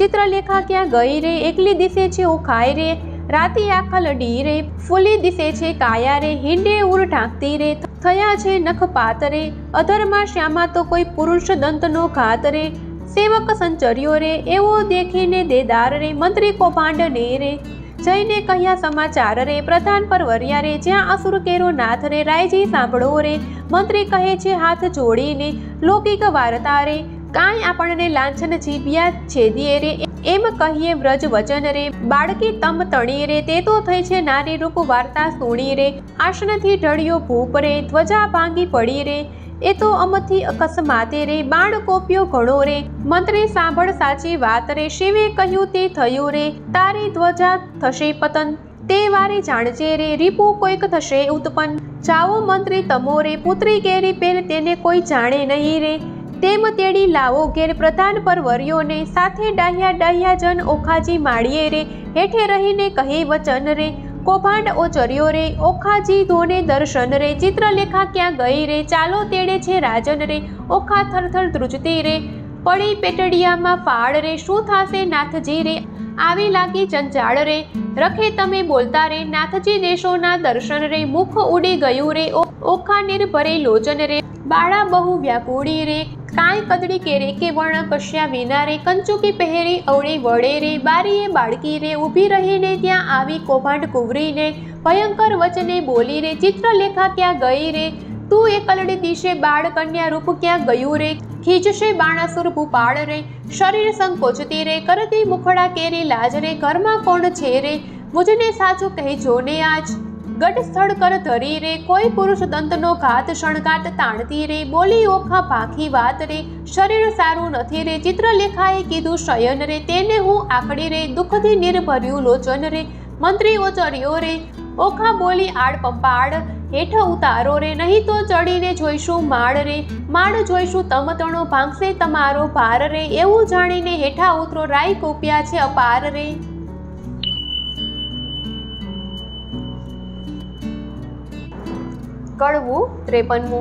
[SPEAKER 2] ચિત્રલેખા ક્યાં ગઈ રે, એકલી દિશે છે ઓખાય રે, રાતી આખા લડી રે, ફૂલી દિશે છે કાયા રે, હિંડે ઉર ઢાંકતી રે, થયા છે નખ પાત રે, અધરમાં શ્યામા તો કોઈ પુરુષ દંતનો ઘાત રે, સેવક સંચર્યો રે, એવો દેખીને દેદાર રે, મંત્રી કૌભાંડ ને રે, જઈને કહ્યા સમાચાર રે પ્રધાન પર વર્યા રે, જ્યાં અસુર કેરો નાથ રે, રાયજી સાંભળો રે. મંત્રી કહે છે હાથ જોડીને લૌકિક વાર્તા રે, કાંઈ આપણને લાંછન જીવ્યા છેદીએ રે. એમ કહીએ વ્રજ વચન રે, બાળકી તમ તણી રે, તે તો થઈ છે નારી રૂપ વાર્તા સુણી રે. આસનથી ઢળ્યો ભૂપ રે, ધ્વજા ભાંગી પડી રે, એ તો અમથી અકસ્માતે રે, બાણ કોપ્યો ઘણો રે. મંત્રી સાંભળ સાચી વાત રે, શિવે કહ્યું તે થયું રે, તારી ધ્વજા થશે પતન, તે વારે જાણજે રે, રીપુ કોઈક થશે ઉત્પન્ન. જાઓ મંત્રી તમો રે, પુત્રી કેરી પેર તેને કોઈ જાણે નહીં રે. તેમ તેડી લાવો ઘેર પ્રધાન પર વર્યોને, સાથે ડાહ્યા ડાહ્યા જન ઓખાજી માળીએ રે. હેઠે રહીને કહે વચન રે, કૌભાંડ ઓચર્યો રે, ઓખાજી ધોને દર્શન રે. ચિત્રલેખા ક્યાં ગઈ રે, ચાલો તેડે છે રાજન રે. ઓખા થરથર ધ્રુજતી રે, પડી પેટડિયામાં ફાળ રે. શું થાશે નાથજી રે, આવી લાગી જંજાળ રે. રખે તમે બોલતા રે, નાથજી દેશોના દર્શન રે. મુખ ઉડી ગયું રે, ઓખા નિર્ભરે લોચન રે. બાળા બહુ વ્યાકુળી રે, કાંઈ કદડી કેરે કે વર્ણ કશ્યા વિના રે. કંચુકી પહેરી અવળી વળે રે, બારીએ બાળકી રે, ઊભી રહીને ત્યાં આવી કૌભાંડ કુવરીને. ભયંકર વચને બોલી રે, ચિત્રલેખા ક્યાં ગઈ રે, તું એ કલડી દિશે બાળ કન્યા રૂપ ક્યાં ગયું રે. ખીજશે બાણાસુર ભૂપાળ રે, શરીર સંકોચતી રે, કરતી મુખડા કેરી લાજ રે. ઘરમાં કોણ છે રે, મુજને સાચું કહેજો ને આજ. ગઢ સ્થળ કર ધરી રે, કોઈ પુરુષ દંતનો ઘાત શણગાટ તાણતી રે. બોલી ઓખા ભાખી વાત રે, શરીર સારું નથી રે. ચિત્રલેખાએ કીધું શયન રે, તેને હું આકડી રે. દુઃખથી નિર્ભર્યું લોચન રે, મંત્રી ઓચર્યો રે. ઓખા બોલી આડ પંપાડ, હેઠ ઉતારો રે, નહીં તો ચડીને જોઈશું માળ રે. માળ જોઈશું તમ તણો, ભાંગશે તમારો ભાર રે. એવું જાણીને હેઠા ઉતરો, રાઈ કોપ્યા છે અપાર રે. કડવું 53.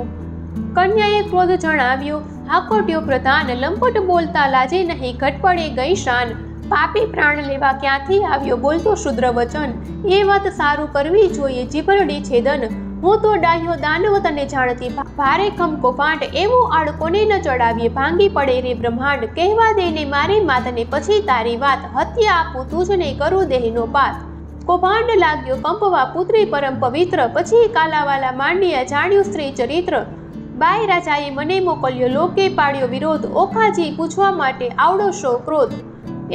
[SPEAKER 2] કન્યાએ ક્રોધ જણાવ્યો, હાકોટ્યો પ્રધાન, લંપટ બોલતા લાજે નહીં, ઘટપડે ગઈ શાન. પાપી પ્રાણ લેવા ક્યાંથી આવ્યો, બોલતો શુદ્ર વચન. એ વાત સારું કરવી જોઈએ, જીભરડી છેદન. હું તો ડાહ્યો દાનવ તને જાણતી, ભારે ખમ કૌભાંડ, એવું આડ કોને ન ચડાવીએ, ભાંગી પડે રે બ્રહ્માંડ. કહેવા દેને મારી માતને પછી તારી વાત, હત્યા આપું તુજને કરું દેહનો પાત. કૌભાંડ લાગ્યો કંપવા પુત્રી પરમ પવિત્ર, પછી કાલાવાલા માંડ્યા જાણ્યું સ્ત્રી ચરિત્ર. બાઈ રાજાએ મને મોકલ્યો, લોકે પાડ્યો વિરોધ, ઓખાજી પૂછવા માટે આવડો શો ક્રોધ.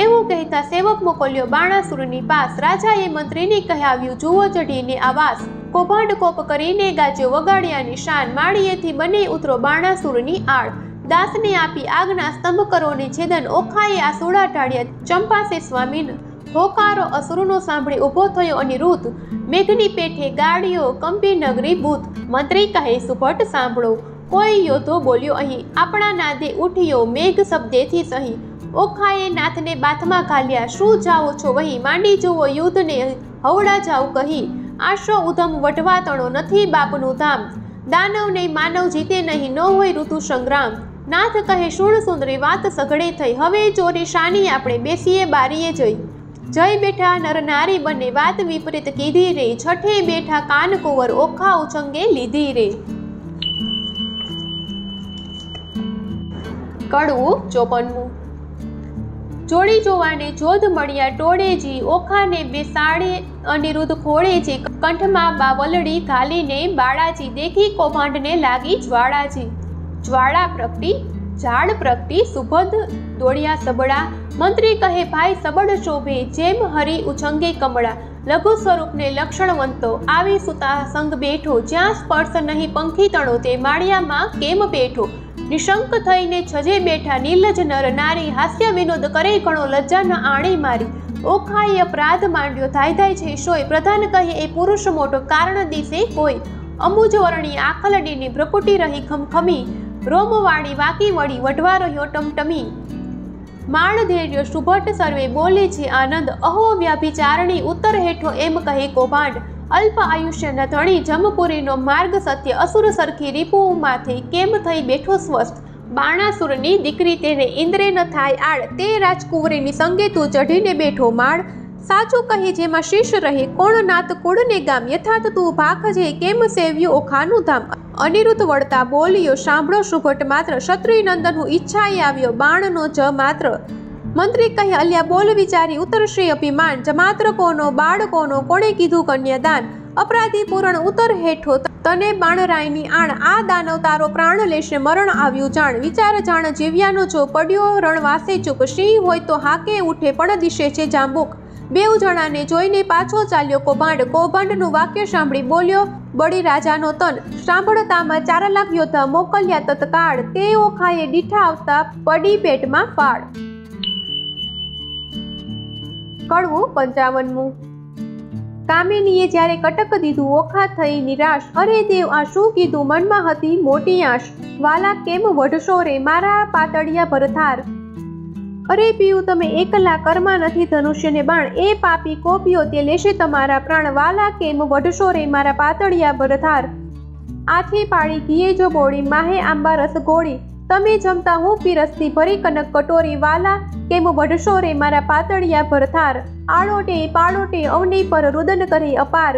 [SPEAKER 2] એવું કહેતા સેવક મોકલ્યો બાણાસુરની પાસ, રાજાએ મંત્રીને કહાવ્યું જુઓ ચઢીને આવાસ. કૌભાંડ કોપ કરીને ગાજ્યો વગાડ્યાની શાન, માળીએથી બને ઉતરો બાણાસુરની આડ. દાસને આપી આગના સ્તંભ કરો ને છેદન, ઓખાએ આ સોડા ટાળ્યા ચંપાસે સ્વામીન. હોકારો અસુરનો સાંભળી ઊભો થયો અનિરુદ્ધ, મેઘની પેઠે ગાડીઓ કંપી નગરી ભૂત. મંત્રી કહે સુભટ સાંભળો, કોઈ યોધો બોલ્યો અહીં, આપણા નાદે ઉઠ્યો મેઘ શબ્દેથી સહી. ઓખાએ નાથને બાથમાં ઘાલ્યા, શું જાઓ છો વહી, માંડી જુઓ યુદ્ધને હવડા જાવ કહી. આશો ઉધમ વટવા તણો, નથી બાપનું ધામ. દાનવ નહીં માનવ જીતે નહીં, ન હોય ઋતુ સંગ્રામ. નાથ કહે શુણ સુંદરી વાત સઘળે થઈ, હવે ચોરી શાની આપણે બેસીએ બારીએ જઈ. જય બેઠા નર નારી બંને વાત વિપરીત કીધી રે, છઠે બેઠા કાન કુંવર ઓખા ઉછંગે લીધી રે. કડવું 54. જોડી જોવાને જોધ મળ્યા ટોળેજી, ઓખાને બેસાડે અનિરુદ્ધ ખોળેજી. કંઠમાં બાવલડી ઘાલીને બાળાજી, દેખી કૌભાંડને લાગી જ્વાળાજી. જ્વાળા પ્રગટી ઝાડ પ્રગટી, સુભદ દોડ્યા સબડા. મંત્રી કહે ભાઈ સબડ શોભે, જેમ હરી ઉછંગે કમળા. લઘુ સ્વરૂપને લક્ષણવંતો, આવી સુતા સંગ બેઠો. જ્યાં સ્પર્શ નહીં પંખી તણો, તે માળિયામાં કેમ બેઠો. નિશંક થઈને છજે બેઠા, નીલજ નર નારી. હાસ્ય વિનોદ કરે ઘણો, લજ્જા ન આણી મારી. ઓખાએ અપરાધ માંડ્યો, ધાય ધાય છે શોય. પ્રધાન કહે એ પુરુષ મોટો, કારણ દિશે કોઈ. અંબુજ વર્ણી આખલડીની ભ્રકુટી રહી ખમખમી. રોમવાણી વાકી વળી, વઢવા રહ્યો ટમટમી. માણ ધૈર્ય શુભટ સર્વે બોલે છે આનંદ, અહો વ્યાભિચારણી ઉત્તર હેઠો એમ કહે કૌભાંડ. અલ્પ આયુષ્યના ધણી જમપુરીનો માર્ગ સત્ય, અસુર સરખી રીપુમાંથી કેમ થઈ બેઠો સ્વસ્થ. બાણાસુરની દીકરી તેને ઇન્દ્રે ન થાય આડ, તે રાજકુંવરીની સંગે તું ચઢીને બેઠો માળ. સાચું કહી જેમાં શીશ રહે, કોણ નાત કુળને ગામ. યથાર્થ તું ભાખજે, કેમ સેવ્યું ઓખાનું ધામ. અનિરુદ્ધ વળતા બોલ્યો, સાંભળો શુભટ માત્ર. ક્ષત્રિય નંદન હું ઈચ્છાએ આવ્યો, બાણનો જ માત્ર.
[SPEAKER 1] મંત્રી કહે, અલ્યા બોલ વિચારી ઉતરશે અભિમાન, જમાત્ર કોનો બાળકોનો કોણે કીધું કન્યાદાન, અપરાધી પૂરણ ઉતર હેઠો તને બાણરાયની આણ, આ દાનવ તારો પ્રાણ લેશે મરણ આવ્યું જાણ, વિચાર જાણ જીવ્યાનો જો પડ્યો રણવાસે ચૂપ, સિંહ હોય તો હાકે ઉઠે પણ દિશે છે જાંબુક, બેઉ જણાને જોઈને પાછો ચાલ્યો કૌભાંડ, કૌભાંડનું વાક્ય સાંભળી બોલ્યો બળી રાજાનો તન, સાંભળતામાં 4 લાખ યોદ્ધા મોકલ્યા તત્કાળ, તે ઓખાએ દીઠા આવતા પડી પેટમાં ફાળ. કડવું 55મું. કામિનીએ જ્યારે કટક દીધું ઓખા થઈ નિરાશ, અરે દેવ આ શું કીધું મનમાં હતી મોટી આશ, વાલા કેમ વઢશો રે મારા પાતળિયા ભરથાર, અરે પિયું તમે એકલા કરમાં નથી ધનુષ્યને બાણ, એ પાપી કોપીઓ તે લેશે તમારા પ્રાણ, વાલા કેમ વઢશો રે મારા પાતળિયા ભરથાર, આથી પાડી ઘીએ જો બોળી માહે આંબા રસ ગોળી, તમે જમતા હું પીરસતી ભરી કનક કટોરી, વાલા કેમ વઢશો રે મારા પાતળિયા ભરથાર, આળોટે પાળોટે અવની પર રુદન કરી અપાર,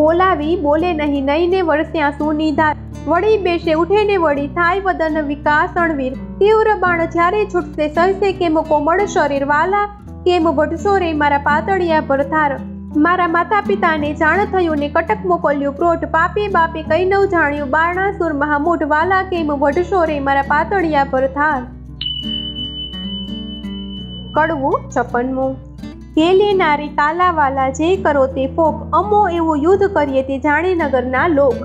[SPEAKER 1] બોલાવી બોલે નહીં નઈને વરસ્યા સુની ધાર, વળી બેસે ઉઠે ને વળી થાય વદન વિકાસ અણવીર, તીવ્ર બાણ જ્યારે છૂટશે સહસે કેમ કોમળ શરીર, વાલા કેમ વઢશો રે મારા પાતળિયા ભરથાર, મારા માતા પિતાને જાણ થયું ને કટક મોકલ્યું પ્રોઢ, પાપે બાપે કઈ નવ જાણ્યું બાણાસુર મહામૂઢ, વાલા કેમ વઢશો રે મારા પાતળિયા ભરથાર. કડવું 56મું. ગેલી નારી કાલાવાલા જે કરો તે ફોક, અમો એવું યુદ્ધ કરીએ તે જાણે નગરના લોક,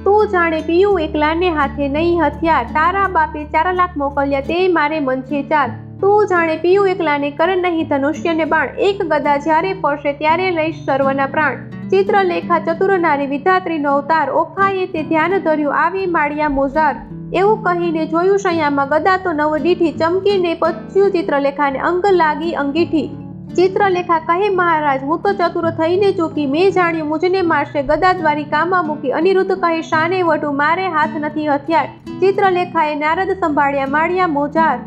[SPEAKER 1] તું જાણે પીયું એકલાને હાથે નહીં હથિયાર, તારા બાપે 4 લાખ મોકલ્યા તે મારે મન છે 4, તું જાણે પીયું એકલાને કર નહીં ધનુષ્યને બાણ, એક ગદા જ્યારે પડશે ત્યારે લઈશ સર્વના પ્રાણ, ચિત્રલેખા ચતુર નારી વિધાત્રીનો અવતાર, ઓખાએ તે ધ્યાન ધર્યું આવી માળિયા મોજાર, એવું કહીને જોયું શૈયામાં ગદા તો નવ દીઠી, ચમકીને પચ્યું ચિત્રલેખાને અંગ લાગી અંગીઠી, ચિત્રલેખા કહે મહારાજ હું તો ચતુર થઈને ચૂકી, મેં જાણ્યું મુજને મારશે ગદા દ્વારી કામમાં મૂકી, અનિરુદ્ધ કહે શાને વઢું મારે હાથ નથી હથિયાર, ચિત્રલેખાએ નારદ સંભાળ્યા માળિયા મોજાર,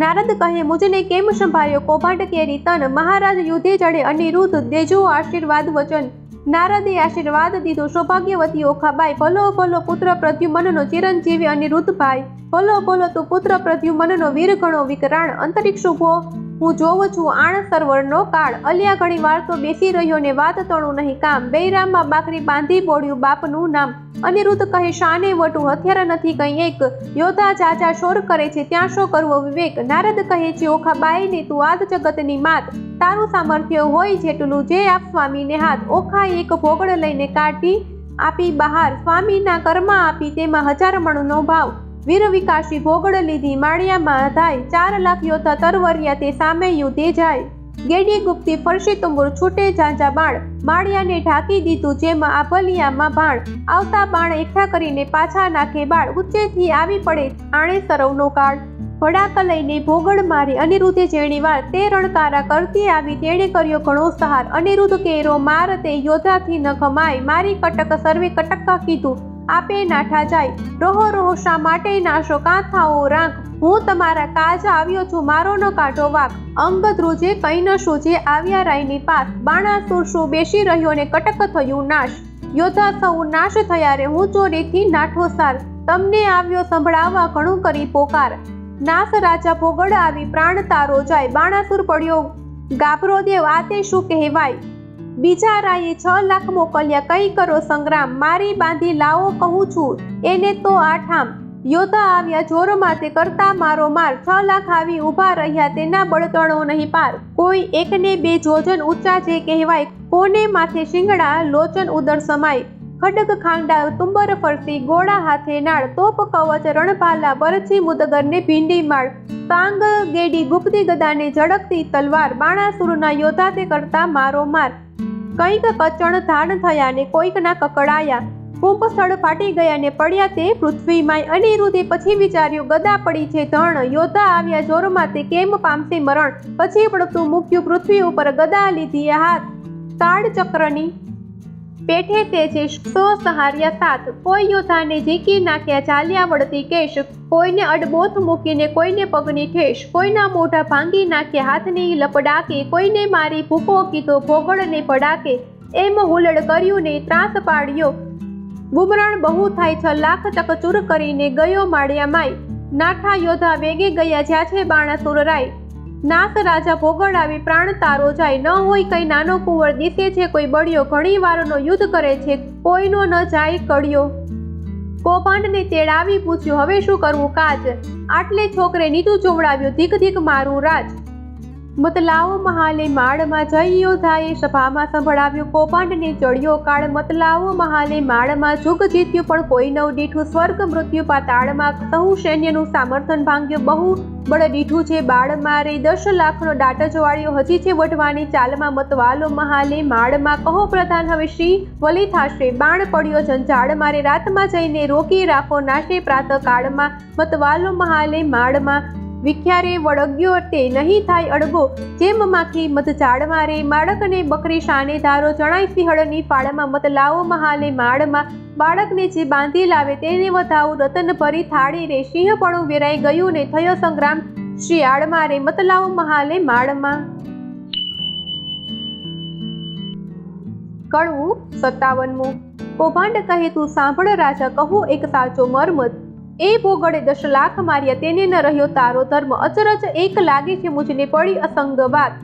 [SPEAKER 1] નારદ કહે મુજને કેમ સંભાળ્યો કૌભાંડ કેરી તન, મહારાજ યુધે ચડે અનિરુદ્ધ દેજો આશીર્વાદ વચન, નારદે આશીર્વાદ દીધો સૌભાગ્યવતી ઓખાબાઈ, ભલો ભલો પુત્ર પ્રદ્યુમનનો ચિરંજીવી અનિરુદ્ધભાઈ, ભલો ભલો તું પુત્ર પ્રદ્યુમનનો વીર ગણો વિકરાણ, અંતરિક્ષ ઉભો હું જોઉં છું આણ સર્વરનો કાળ, અલ્યા ઘણી વાર તો બેસી રહ્યો ને વાત તણું નહીં કામ, બૈરામમાં બાકરી બાંધી બોળ્યું બાપનું નામ, અનિરુદ્ધ કહે શાને વટું હથિયાર નથી કંઈ એક, યોદ્ધા ચાચા શોર કરે છે ત્યાં શો કરવો વિવેક, નારદ કહે છે ઓખાબાઈને તું આદ જગતની માત, તારું સામર્થ્ય હોય જેટલું જે આપ સ્વામીને હાથ, ઓખાએ એક ભોગળ લઈને કાઢી આપી બહાર, સ્વામીના કર્મા આપી તેમાં 1000 મણનો ભાવ, વીર વિકાસી ભોગળ લીધી માળિયામાં ધાય, 4 લાખ યોદ્ધા તરવરિયા તે સામે યુધે જાય, ગેડી ગુપ્તી ફરશી તુંબુર છૂટે ઝાંઝા બાણ, માળિયાને ઢાંકી દીધું જેમાં આભલિયામાં ભાણ, આવતા બાણ એકઠા કરીને પાછા નાખે બાળ, ઉચ્ચેથી આવી પડે આણે સરવનો કાળ, ભડાક લઈને ભોગળ મારી અનિરુદ્ધે જેણી વાર, તે રણકારા કરતી આવી તેણે કર્યો ઘણો સહાર, અનિરુદ્ધ કેરો માર તે યોદ્ધાથી ન ખમાય, મારી કટક સર્વે કટકા કીધું આપે નાઠા જાય, રોહો રોહો શા માટે નાશો કાં થાઓ રાંક, હું તમારા કાજ આવ્યો છું મારો ન કાઢો વાક, અંગ ધ્રુજે કઈ ન શોજે આવ્યા રાયની પાસ, બાણાસુર શું બેસી રહ્યો ને કટક થયું નાશ, યોદ્ધા સૌ નાશ થયા રે હું ચોરીથી નાઠો સાર, તમને આવ્યો સંભળાવવા ઘણું કરી પોકાર, નાસ રાજા ભોગળ આવી પ્રાણ તારો જાય, બાણાસુર પડ્યો ગાભરો દેવ આ તે શું કહેવાય, બીજા રાયે 6 લાખ મોકલ્યા કઈ કરો સંગ્રામ, મારી બાંધી લાવો કહું છું એને તો આઠામ, યોદ્ધા આવ્યા જોરમાં તે કરતા મારો માર, 6 લાખ આવી ઊભા રહ્યા તેના બળતણો નહીં પાર, કોઈ 1 ને 2 જોજન ઊંચા જે કહેવાય, કોને માથે શિંગડા લોચન ઉદર સમાય, ખડગ ખાંડા તુંબર ફરતી ગોળા હાથે નાળ, તોપ કવચ રણભાલા બરછી મુદગરને ભીંડી માળ, સાંગ ગેડી ગુપ્તી ગદાને ઝડકતી તલવાર, બાણાસુરના યોદ્ધા તે કરતા મારો માર, કંઈક કચણ ધાન થયા ને કોઈકના કકડાયા, કુંભ સ્થળ ફાટી ગયા ને પડ્યા તે પૃથ્વીમાં, અનિરુદ્ધે પછી વિચાર્યું ગદા પડી છે ધણ, યોદ્ધા આવ્યા જોરમાં તે કેમ પામશે મરણ, પછી પડતું મૂક્યું પૃથ્વી ઉપર ગદા લીધી હાથ, કાળ ચક્રની પેઠે તે છે 100 સહાર્યા સાથ, કોઈ યોદ્ધાને ઝીકી નાખ્યા ચાલ્યા વળતી કેશ, કોઈને અડબોથ મૂકીને કોઈને પગની ઠેસ, કોઈના મોઢા ભાંગી નાખ્યા હાથની લપડાકે, કોઈને મારી ભૂકો કીધો ભોગળને પડાકે, એમ હુલડ કર્યું ને ત્રાસ પાડ્યો, બુમરાણ બહુ થાય 6 લાખ ચકચૂર કરીને ગયો માળિયા માય, નાઠા યોદ્ધા વેગે ગયા જ્યાં છે બાણાસુર રાય, નાથ રાજા ભોગડાવી પ્રાણ તારો જાય, ન હોય કઈ નાનો કુંવર દિશે છે કોઈ બળ્યો, ઘણી વારનો યુદ્ધ કરે છે કોઈનો ન જાય કળ્યો. કૌભાંડને તેડાવી પૂછ્યું હવે શું કરવું કાજ, આટલે છોકરે નીચું ચોવડાવ્યું ધીક ધીક મારું રાજ. મતલાવો મહાલે માળમાં જઈ યોધાએ સભામાં સંભળાવ્યું, કૌભાંડને ચડ્યો કાળ. મતલાવો મહાલે માળમાં જુગ જીત્યું પણ કોઈ નવ દીઠું, સ્વર્ગ મૃત્યુ પાતાળમાં સહુ સૈન્યનું સામર્થન ભાંગ્યું. બહુ બળ દીઠું છે બાળ મારે, 10 લાખનો દાટ જવાળ્યો હજી છે વઢવાની ચાલમાં. મતવાલો મહાલે માળમાં કહો પ્રધાન હવે શી વલી થાશે, બાણ પડ્યો જંજાળ મારે, રાતમાં જઈને રોકી રાખો નાશે પ્રાતઃ કાળમાં. મતવાલો મહાલે માળમાં વિખ્યારે વળગ્યો તે નહીં થાય અડગો, જેમ માખી મધજાળ મારે, બાળકને બકરી શાને ધારો, જણાય સિંહળની ફાળમાં. મતલાવો મહાલે માળમાં બાળકને જે બાંધી લાવે તેને વધાવું, રતન ભરી થાળી રે, સિંહપણું વેરાઈ ગયું ને થયો સંગ્રામ શિયાળ મારે. મતલાવો મહાલે માળમાં. કડવું 57મું. કૌભાંડ કહે તું સાંભળ રાજા, કહું એક સાચો મર્મ, એ ભોગડે 10 લાખ માર્યા તેને ન રહ્યો તારો ધર્મ. અચરજ એક લાગે છે મુજને પડી અસંગ વાત,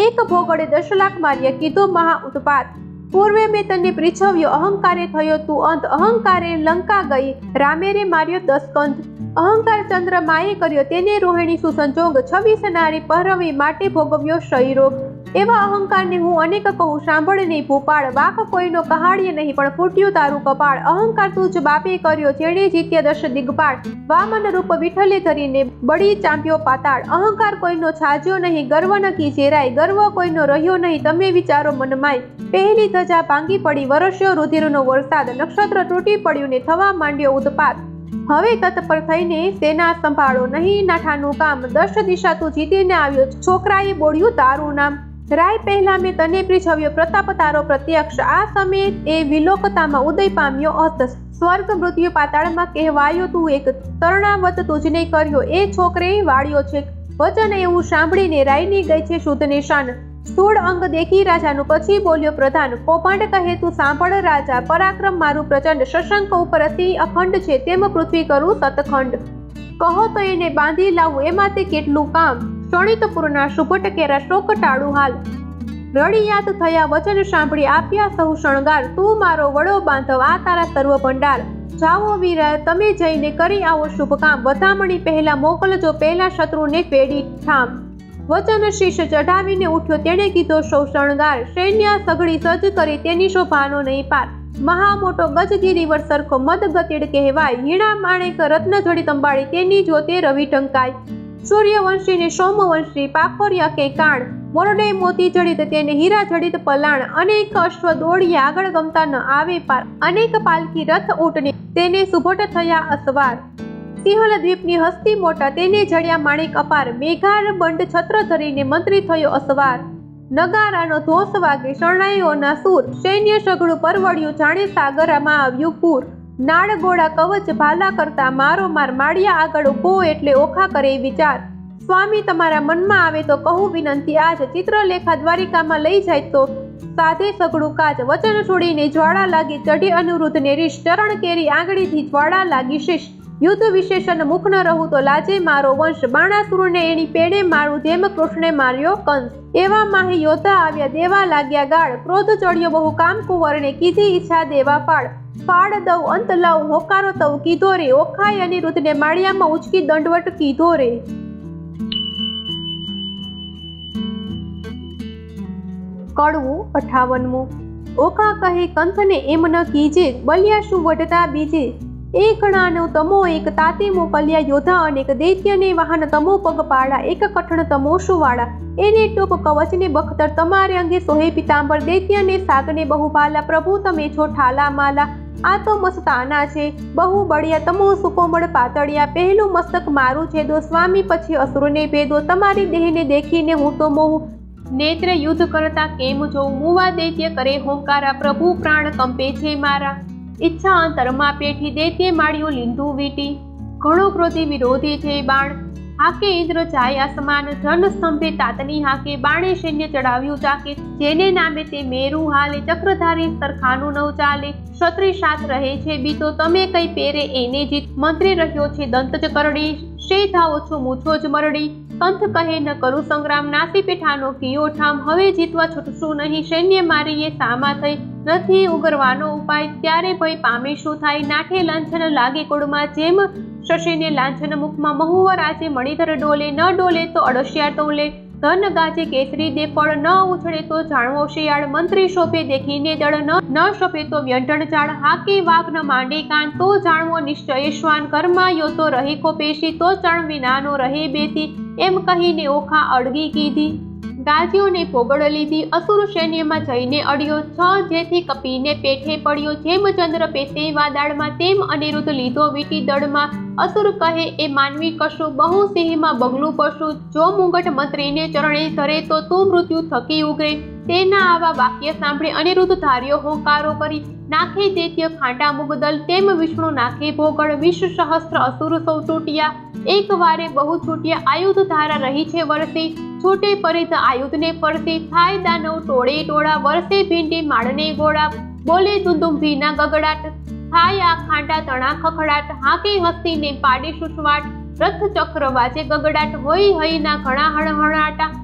[SPEAKER 1] એક ભોગડે 10 લાખ માર્યા કીધો મહા ઉત્પાત. પૂર્વે મેં તને પૃચ્છવ્યો અહંકારે થયો તું અંત, અહંકારે લંકા ગઈ રામે રે માર્યો 10 કંથ. અહંકાર ચંદ્ર માએ કર્યો તેને રોહિણી સુસંજોગ, 26 નારી પહેરવી માટે ભોગવ્યો ક્ષય રોગ. એવા અહંકારને હું અનેક કહું સાંભળ નહીં ભૂપાળ, વાક કોઈનો કહાડીએ નહીં પણ ફૂટ્યું તારું કપાળ. અહંકાર તું જ બાપે કર્યો જેણે જીત્યા 10 દિગ્પાળ, વામન રૂપ વિઠ્ઠલે ધરીને બળી ચાંપ્યો પાતાળ. અહંકાર કોઈનો છાજ્યો નહીં ગર્વ નકી જેરાય, ગર્વ કોઈનો રહ્યો નહીં તમે વિચારો મનમાય. પહેલી ધજા ભાંગી પડી વરસ્યો રુધિરનો વરસાદ, નક્ષત્ર તૂટી પડ્યું ને થવા માંડ્યો ઉત્પાત. હવે તત્પર થઈને સેના સંભાળો નહીં નાઠાનું કામ, 10 દિશા તું જીતીને આવ્યો છોકરાએ બોલ્યું તારું નામ. રાય પહેલા મેં તને પૃચ્છવ્યો પ્રતાપ તારો પ્રત્યક્ષ, આ સમયે એ વિલોકતામાં ઉદય પામ્યો અસ્ત. સ્વર્ગ મૃત્યુ પાતાળમાં કહેવાયો તું એક, તરણાવત તુજને કર્યો એ છોકરે વાળ્યો છે. વચન એવું સાંભળીને રાયની ગઈ છે શુદ્ધ નિશાન, સ્થૂળ અંગ દેખી રાજાનું પછી બોલ્યો પ્રધાન. કૌભાંડ કહે તું સાંભળ રાજા, પરાક્રમ મારું પ્રચંડ, શશંક ઉપર સિંહ અખંડ છે તેમ પૃથ્વી કરું સતખંડ. કહો તો એને બાંધી લાવું એમાં તે કેટલું કામ, શોણિતપુરના શુભટ કેરા શોક ટાળું હાલ. રડિયાત થયા વચન સાંભળી આપ્યા સહુ શણગાર, તું મારો વડો બાંધવ આ તારા સર્વ ભંડાર. જાઓ વીરા તમે જઈને કરી આવો શુભ કામ, વધામણી પહેલા મોકલજો પહેલા શત્રુને ફેડી ઠામ. વચન શીશ ચઢાવીને ઉઠ્યો તેણે કીધો સૌ શણગાર, સૈન્ય સઘળી સજ્જ કરી તેની શોભાનો નહીં પાર. મહા મોટો ગજગીરીવર સરખો મદ ગતિડ કહેવાય, હીણા માણેક રત્ન જડિત અંબાડી તેની જોતે રવિ ટંકાય. સૂર્યવંશી ને સોમવંશી પાખોરિયા કે કાણ, મોરડે મોતી જડિત તેને હીરા જડિત પલાણ. અનેક અશ્વ દોડી આગળ ગમતા ન આવે પાર, અનેક પાલકી રથ ઊંટને તેને સુભટ થયા અસવાર. સિંહલ દ્વીપની હસ્તી મોટા તેને જડ્યા માણેક અપાર, મેઘાર બંડ છત્ર ધરીને મંત્રી થયો અસવાર. નગારાનો ધોસ વાગે શરણાઈઓના સૂર, સૈન્ય સઘળું પરવડ્યું જાણે સાગરમાં આવ્યું પૂર. નાળ ગોળા કવચ ભાલા કરતા મારો માર, માળિયા આગળ ઊભો એટલે ઓખા કરે વિચાર. સ્વામી તમારા મનમાં આવે તો કહું વિનંતી આજ, ચિત્રલેખા દ્વારિકામાં લઈ જાય તો સાધે સઘળું કાજ. વચન છોડીને જ્વાળા લાગી ચઢી અનુરુદ્ધને રીશ, ચરણ કેરી આંગળીથી જ્વાળા લાગી શીશ. યુદ્ધ વિશેષણ મુખ ન રહું તો લાજે મારો વંશ, બાણાસુરને એની પેડે મારું જેમ કૃષ્ણે માર્યો કંસ. એવા માહી યોદ્ધા આવ્યા દેવા લાગ્યા ગાળ, ક્રોધ ચડ્યો બહુ કામ કુંવરને કીધી ઈચ્છા દેવા પાડ. ફાળ દઉં અંત લાવું હોકારો તવ કીધો રે, ઓખાય અનિરુદ્ધને માળિયામાં ઉચકી દંડવટ કીધો રે. કડવું 58મું. ઓખા કહે કંથને એમ ન કીજે, બલિયા શું વઢતા બીજે. એક ઘણાનો તમો એક તાતી મોકલ્યા યોદ્ધા અનેક, દૈત્યને વાહન તમો પગ પાડા, એક કઠણ તમો સુવાળા. એને ટોપ કવચને બખ્તર તમારે અંગે સોહે પિતાંબર, દૈત્યને સાગને બહુ ભાલા, પ્રભુ તમે છો ઠાલા માલા. આ તો મસ્તાના છે બહુ બળિયા તમો સુકોમળ પાતળિયા, પહેલું મસ્તક મારું છે દો સ્વામી પછી અસુરને ભેદો. તમારી દેહને દેખીને હું તો મોહું, નેત્ર યુદ્ધ કરતા કેમ જોઉં. મુવા દૈત્ય કરે હોંકારા, પ્રભુ પ્રાણ કંપે છે મારા. ઈચ્છા અંતરમાં પેઠી દૈત્ય માળ્યું લીંધું વીટી, ઘણો ક્રોધી વિરોધી છે બાણ. હાકે ઇન્દ્ર જાય આસમાન, ધન સ્તંભે તાતની હાકે, બાણે સૈન્ય ચડાવ્યું ચાકે. જેને નામે તે મેરુ હાલે, ચક્રધારી સરખાનું નવ ચાલે. ક્ષત્રિય સાથ રહે છે બીતો, તમે કઈ પેરે એને જીત. મંત્રી રહ્યો છે દંત જ કરડી, શે ધાવો છો મૂછો જ મરડી. કંથ કહે ન કરું સંગ્રામ, નાસી પેઠાનો કિયો ઠામ, હવે જીતવા છૂટશું નહીં, સૈન્ય મારીએ સામા થઈ, નથી ઉગરવાનો ઉપાય, ત્યારે ભય પામે શું થાય, નાઠે લાંછન લાગે કુળમાં, જેમ શશીને લાંછન મુખમાં, મહુવર આજે મણિધર ડોલે, ન ડોલે તો અળસિયા તોલે, ધન ગાજે કેસરી દે ફળ, ન ઉછળે તો જાણવો શિયાળ, મંત્રી શોભે દેખીને દળ, ન શોભે તો વ્યંઢણ ચાળ, હાકે વાઘ ન માંડે કાન, તો જાણવો નિશ્ચય શ્વાન, ઘરમાં યો તો રહી કોપેશી, તો ચણ વિનાનો રહે બેસી, એમ કહીને ઓખા અડગી કીધી, ગાજીઓને પોગળ લીધી, અસુર સૈન્યમાં જઈને અડ્યો, છ જેથી કપીને પેઠે પડ્યો, જેમ ચંદ્ર પેસે વાદાળમાં, તેમ અનિરુદ્ધ લીધો વીટી દળમાં, અસુર કહે એ માનવી કશું, બહુ સિંહમાં બગલું પશુ, જો મુંગટ મંત્રીને ચરણે ધરે તો તું મૃત્યુ થકી ઉગરે, તેના આવા વાક્ય સાંભળી અનિરુદ્ધ ધાર્યો હોંકારો કરી, નાખે દૈત્ય ખાંટા મુગદલ, તેમ વિષ્ણુ નાખે ભોગળ, વિશ્વ સહસ્ત્ર અસુર સૌ તૂટ્યા, એક વારે બહુ છૂટ્યા, આયુધ ધારા રહી છે વરસી, છૂટે પરિત આયુધને ફરસી, થાય દાનવ ટોળે ટોળા, વરસે ભીંડી માળને ગોળા, બોલે દુંદુંભીના ગગડાટ, થાય આ ખાંડા તણા ખખડાટ, હાકે હસ્તીને પાડે સુસવાટ, રથ ચક્ર વાજે ગગડાટ, હોય હઈના ઘણા હણહણાટા,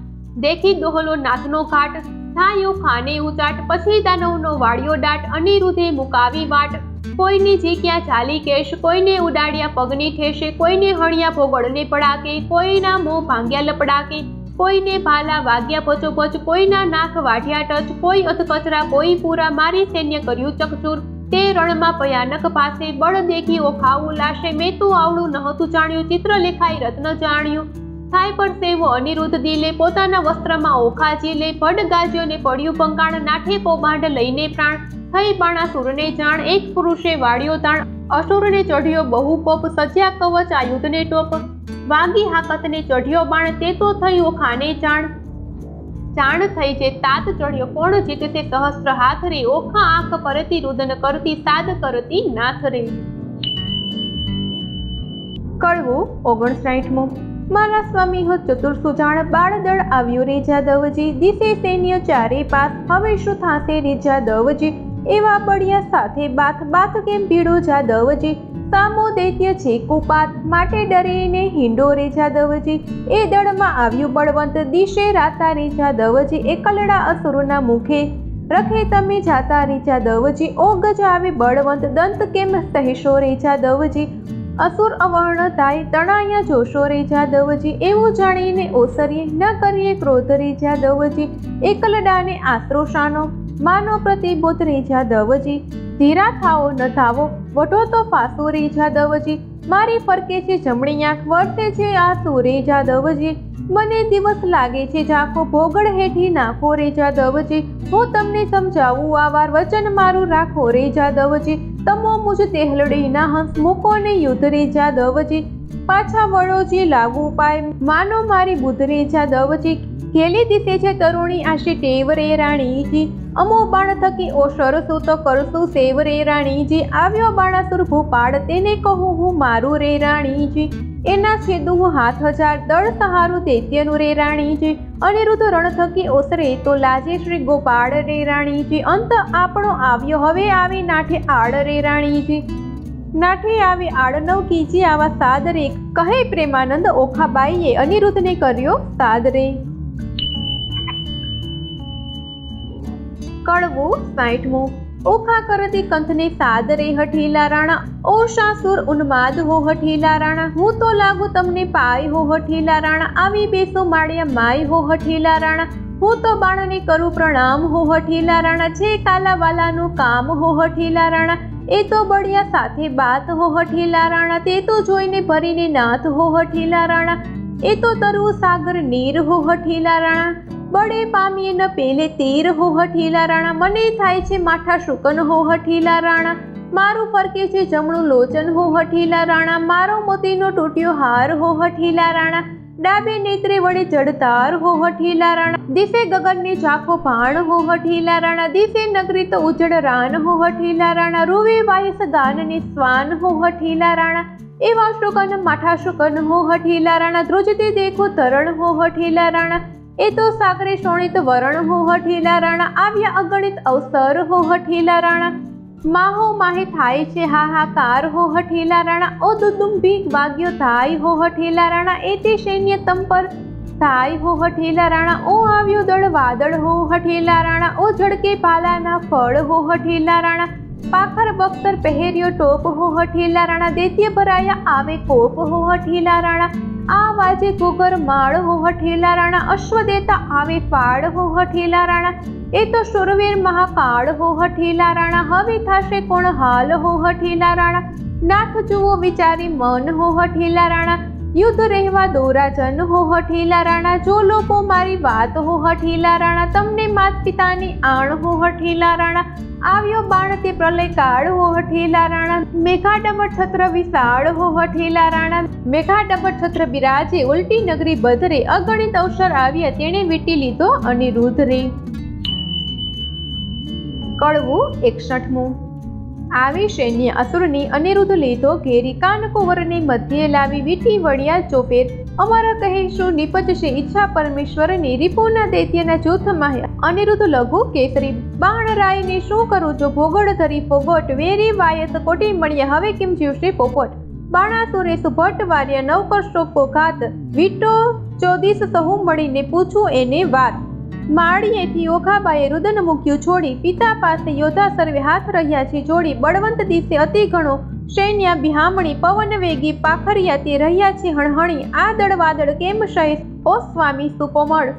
[SPEAKER 1] દેખી દોહલો નાથનો ઘાટ, થાયો ખાને ઉચાટ, પછી દાનવનો વાળ્યો દાટ, અનિરુદ્ધે મુકાવી વાટ, કોઈની જીક્યા ચાલી કેશ, કોઈને ઉડાડ્યા પગની ઠેશે, કોઈને હણ્યા ભોગળને પડાકે, કોઈના મોં ભાંગ્યા લપડાકે, કોઈને ભાલા વાગ્યા પચોપચ, કોઈના નાક વાઢ્યા ટચ, કોઈ અધકચરા કોઈ પૂરા, મારી સૈન્ય કર્યું ચકચૂર, તે રણમાં ભયાનક પાસે, બળ દેખી ઓખાવું લાશે, મેં તો આવડું નહોતું જાણ્યું, ચિત્ર લેખાઈ રત્ન જાણ્યું, થાય પર સેવો અનિરુદ્ધ દિલે, પોતાના વસ્ત્રમાં ઓખા ઝીલે, ભડ ગાજ્યોને પડ્યું ભંગાણ, નાઠે કૌભાંડ લઈને પ્રાણ, થઈ બાણાસુરને જાણ, એક પુરુષે વાળ્યો તાણ, અસુરને ચઢ્યો બહુ કોપ, સજ્યા કવચ આયુધને ટોપ, વાગી હાકતને ચઢ્યો બાણ, તે તો થઈ ઓખાને જાણ, જાણ થઈ જે તાત ચઢ્યો, કોણ જીતશે સહસ્ત્ર હાથ રે, ઓખા આંખ પરતી રુદન કરતી, સાદ કરતી નાથ રે. કડવું 59. મારા સ્વામી હો ચતુર સુજાણ, બાળદળ આવ્યું રે જાદવજી, દિશે સૈન્ય ચારે પાસ, હવે શું થાશે રે જાદવજી, એવા બળિયા સાથે બાથ, બાથ કેમ ભીડો જાદવજી, સામો દૈત્ય છે કુપાત, માટે ડરીને હિંડો રે જાદવજી, એ દળમાં આવ્યું બળવંત, દિશે રાતા રે જાદવજી, એકલડા અસુરના મુખે રખે તમે જાતા રે જાદવજી, ઓ ગજ આવે બળવંત, દંત કેમ સહેશો રે જાદવજી, અસુર અવર્ણ થાય તણાયા જોશો રે જાદવજી, એવું જાણીને ઓસરીએ ન કરીએ ક્રોધ રે જાદવજી, એકલડાને આશરો શાનો, માનો પ્રતિબોધ રે જાદવજી, ધીરા થાઓ ન થાવો, વઢો તો ફાસો રે જાદવજી, મારી ફરકે છે જમણી આંખ, વરસે છે આંસુ રે જાદવજી, મને દિવસ લાગે છે ઝાંખો, ભોગળ હેઠી નાખો રે જાદવજી, હું તમને સમજાવું આવાર, વચન મારું રાખો રે જાદવજી, તમો મુજ તેહલડી ના હંસ, મૂકો ને યુદ્ધ રે જાદવજી, પાછા વળો જે લાગુ પાય, માનો મારી બુદ્ધ રે જાદવજી, ખેલી દિશે છે તરુણી આશી ટેવ રે રાણીજી, અમો બાણ થકી ઓ સરસું તો કરશું સેવ રે રાણીજી, આવ્યો બાણાસુર ભૂપાળ, તેને કહું હું મારું રે રાણીજી, એના છેદું હું હાથ હજાર, દળ સહારું દૈત્યનું રે રાણીજી, અનિરુદ્ધ રણ થકી ઓસરે તો લાજે શ્રી ગોપાળ રે રાણીજી, અંત આપણો આવ્યો, હવે આવી નાઠે આડ રે રાણીજી, નાઠે આવી આડ નવ કીજી આવા સાદ રે, કહે પ્રેમાનંદ ઓખાબાઈએ અનિરુદ્ધને કર્યો સાદ રે. કડવું 60. ઓખા કરતી કંથને સાદ રે હઠીલા રાણા, ઓ શાસુર ઉન્માદ હો હઠીલા રાણા, હું તો લાગુ તમને પાય હો હઠીલા રાણા, આવી બેસો માળિયા માય હો હઠીલા રાણા, હું તો બાણને કરું પ્રણામ હો હઠીલા રાણા, છે કાલાવાલાનું કામ હો હઠીલા રાણા, એ તો બળિયા સાથે બાત હો હઠીલા રાણા, તે તો જોઈને ભરીને નાથ હો હઠીલા રાણા, એ તો તરવું સાગર નીર હો હઠીલા રાણા, બળે પામીએ ન પેલે તીર હો હઠીલા રાણા, મને થાય છે માઠા શુકન હો હઠીલા રાણા, મારું ફરકે છે જમણું લોચન હો હઠીલા રાણા, મારો મોતીનો તૂટ્યો હાર હો હઠીલા રાણા, ડાબે નેત્રે વડે જડતાર હો હઠીલા રાણા, દિશે ગગનને ઝાંખો ભાણ હો હઠીલા રાણા, દિશે નગરી તો ઉજળ રાન હો હઠીલા રાણા, રૂવે વાયસ ગાનને સ્વાન હો હઠીલા રાણા, એવા શુકન માઠા શુકન હો હઠીલા રાણા, ધ્રુજતે દેખો તરણ હો હઠીલા રાણા, એ તો સાગરે શોણિત વરણ હો હઠીલા રાણા, આવ્યા અગણિત અવસર હો હઠીલા રાણા, માહો માહે થાય છે હાહાકાર હો હઠેલા રાણા ઓ દુદુંભી વાગ્યો થાય હો હઠેલા રાણા એ તે સૈન્ય તમ પર થાય હો હઠેલા રાણા ઓ આવ્યો દળ વાદળ હો હઠેલા રાણા ઓ ઝડકે ભાલાના ફળ હો હઠેલા રાણા પાખર બખ્તર પહેર્યો ટોપ હો હઠેલા રાણા દૈત્ય ભરાયા આવે કોપ હો હઠેલા રાણા આ વાજે ઘોઘર માળ હો હઠેલા રાણા અશ્વ દેતા આવે ફાળ હો હઠેલા રાણા એ તો શુરવીર મહાકાળ હો હઠેલા રાણા હવે થાશે કોણ હાલ હો હઠેલા રાણા નાથ જુઓ વિચારી મન હો હઠેલા રાણા યુદ્ધ રહેવા દોરાજન હો હઠેલા રાણા જો લોકો મારી વાત હો હઠેલા રાણા તમને માત પિતાની આણ હો હઠેલા રાણા આવ્યો બાણ તે પ્રલય કાળ હો હઠેલા રાણા મેઘાડમર છત્ર વિશાળ હો હઠેલા રાણા મેઘાડમર છત્ર બિરાજે ઉલટી નગરી બધરે અગણિત અવસર આવ્યા તેણે વીટી લીધો અનિરુદ્ધ રે. કડવું 61મું. આવી સૈન્ય અસુરની અનિરુદ્ધ લીધો ઘેરી કાનકોવરને મધ્યે લાવી વીટી વળ્યા ચોફેર અમારા કહેશું નિપજશે ઈચ્છા પરમેશ્વરની રીપુના દૈત્યના જૂથમાં અનિરુદ્ધ લઘુ કેસરી બાણ રાયને શું કરું જો ભોગડ ધરી ફોગટ વેરી વાયત કોટી મળ્યા હવે કેમ જીવશે પોપટ બાણાસુરે સુભટ વાર્યા નવ કરશો ઘાત વીટો 24 સહુ મળીને પૂછું એને વાત માળીએથી ઓખાબાએ રુદન મૂક્યું છોડી પિતા પાસે યોધા સર્વે હાથ રહ્યા છે જોડી બળવંત દિશે અતિ ઘણો સૈન્ય બિહામણી પવન વેગી પાખરિયા તે રહ્યા છે હણહણી આ દળ વાદળ કેમ સહે ઓ સ્વામી સુકોમળ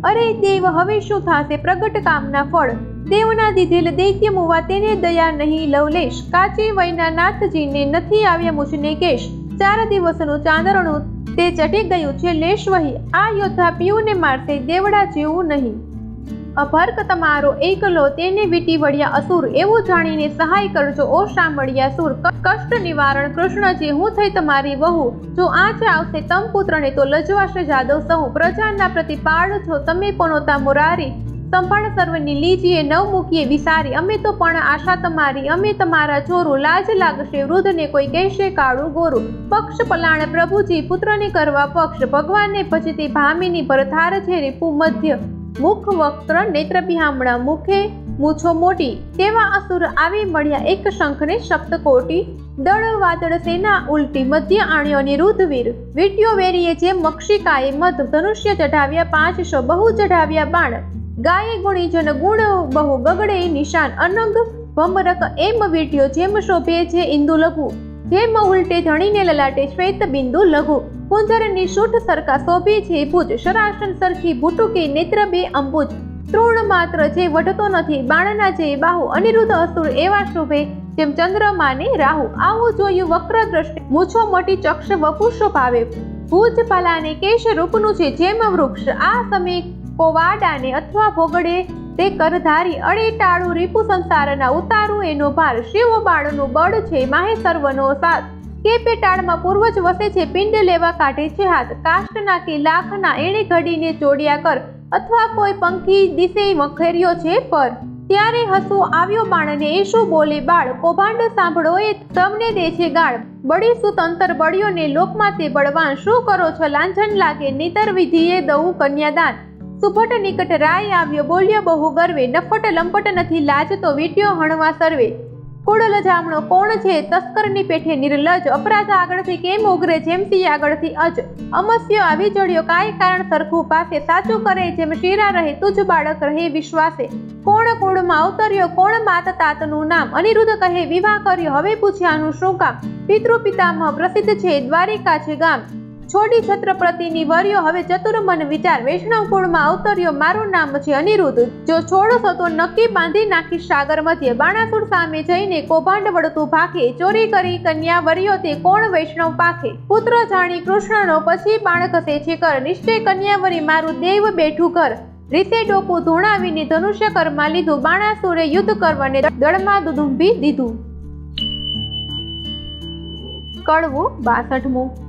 [SPEAKER 1] અરે દેવ હવે શું થાશે પ્રગટ કામના ફળ દેવના દીધેલ દૈત્ય મુવા તેને દયા નહીં લવલેશ કાચી વયના નાથજીને નથી આવ્યા મુજને કેશ 4 દિવસનું ચાંદરણું તે ચઢી ગયું છે લેશ વહી આ યોદ્ધા પીયુને મારશે દેવડા જેવું નહીં અભર્ક તમારો એકલો તેને વીટી વળ્યા અસુર એવું જાણીને સહાય કરજો ઓ શામળિયા સુર કષ્ટ નિવારણ કૃષ્ણ જે હું થઈ તમારી વહુ જો આંચ આવશે તમ પુત્રને તો લજવાશે જાદવ સહુ પ્રજાના પ્રતિપાળ છો તમે પણોતા મુરારી સંભાળ સર્વની લીજીએ નવ મૂકીએ વિસારી અમે તો પણ આશા તમારી અમે તમારા ચોરું લાજ લાગશે વૃદ્ધને કોઈ કહેશે કાળું ગોરું પક્ષ પલાણ પ્રભુજી પુત્રને કરવા પક્ષ ભગવાનને ભજતી ભામીની ભરથાર છે રીપુ મધ્ય મુખ વક્ત્ર નેત્ર બિહામણા મુખે મૂછો મોટી તેવા અસુર આવી મળ્યા એક શંખને સપ્તકોટી દળ વાદળ સેના ઉલટી મધ્ય આણ્યો નિરુદ્ધવીર વીટ્યો વેરીએ જેમ મક્ષિકાએ મધ ધનુષ્ય ચઢાવ્યા 500 બહુ ચઢાવ્યા બાણ ગાયે ગુણીજન ગુણ બહુ ગગડે નિશાન અનંગ ભમરક એમ વીટ્યો જેમ શોભે છે ઇન્દુ લઘુ જેમ ઉલટે ધણીને લલાટે શ્વેત બિંદુ લઘુ કુંજરની શૂઠ સરકા શોભે છે ભુજ શરાસન સરખી ભૂટુકે નેત્ર બે અંબુજ તૃણ માત્ર જે વઢતો નથી બાણના જે બાહુ અનિરુદ્ધ અસુર એવા શોભે જેમ ચંદ્રમાને રાહુ આવું જોયું વક્ર દ્રષ્ટિ મૂછો મોટી ચક્ષ વપુષો ભાવે ભુજ પાલાને કેશ રૂપનું છે જેમ વૃક્ષ આ સમય કોવાડાને અથવા ભોગડે તે કરધારી અડે ટાળું રીપુ સંસારના ઉતારું એનો ભાર શિવ બાળનું બળ છે માહે સર્વનો સાથ કે પેટાળમાં પૂર્વજ વસે છે પિંડ લેવા કાઢે છે હાથ કાષ્ટના કે લાખના એણે ઘડીને ચોડ્યા કર અથવા કોઈ પંખી દિશે વખેર્યો છે પર ત્યારે હસવું આવ્યો બાણને એ શું બોલે બાળ કૌભાંડ સાંભળો એ તમને દે છે ગાળ બળી સુતંતર બળ્યો ને લોકમાં તે બળવાન શું કરો છો લાંછન લાગે નિતર વિધિએ દઉં કન્યાદાન સુભટ નિકટ રાય આવ્યો બોલ્યો બહુ ગર્વે નફટ લંપટ નથી લાજ તો વીટ્યો હણવા સર્વે કુડલ જામણો કોણ છે તસ્કરની પેઠે નિર્લજ અપરાધ આગળથી કેમ ઉગરે જેમ સિંહ આગળથી અજ અમસ્યો આવી જડ્યો કાંઈ કારણ સરખું પાસે સાચું કરે જેમ શીરા રહે તુજ બાળક રહે વિશ્વાસે કોણ કુળમાં અવતર્યો કોણ માત તાતનું નામ અનિરુદ્ધ કહે વિવાહ કર્યો હવે પૂછ્યાનું શું કામ પિતૃ પિતામહ પ્રસિદ્ધ છે દ્વારિકા છે ગામ છોડી છત્રપતિની વર્યો હવે ચતુર મન વિચાર વૈષ્ણવ કુળમાં અવતર્યો મારું નામ છે અનિરુદ્ધ જો છોડશો તો નક્કી બાંધી નાખી સાગર મધ્ય બાણાસુર સામે જઈને કૌભાંડ વળતું ભાખે ચોરી કરી કન્યા વર્યો તે કોણ વૈષ્ણવ પાખે પુત્ર જાણી કૃષ્ણનો પછી બાણ કસે છે કર નિશ્ચય કન્યાવરી મારું દેવ બેઠું કર રીસે ડોકું ધોણાવીને ધનુષ્ય કરમાં લીધું બાણાસુરે યુદ્ધ કરવાને દળમાં દુદુંભી દીધું. કડવું 62મું.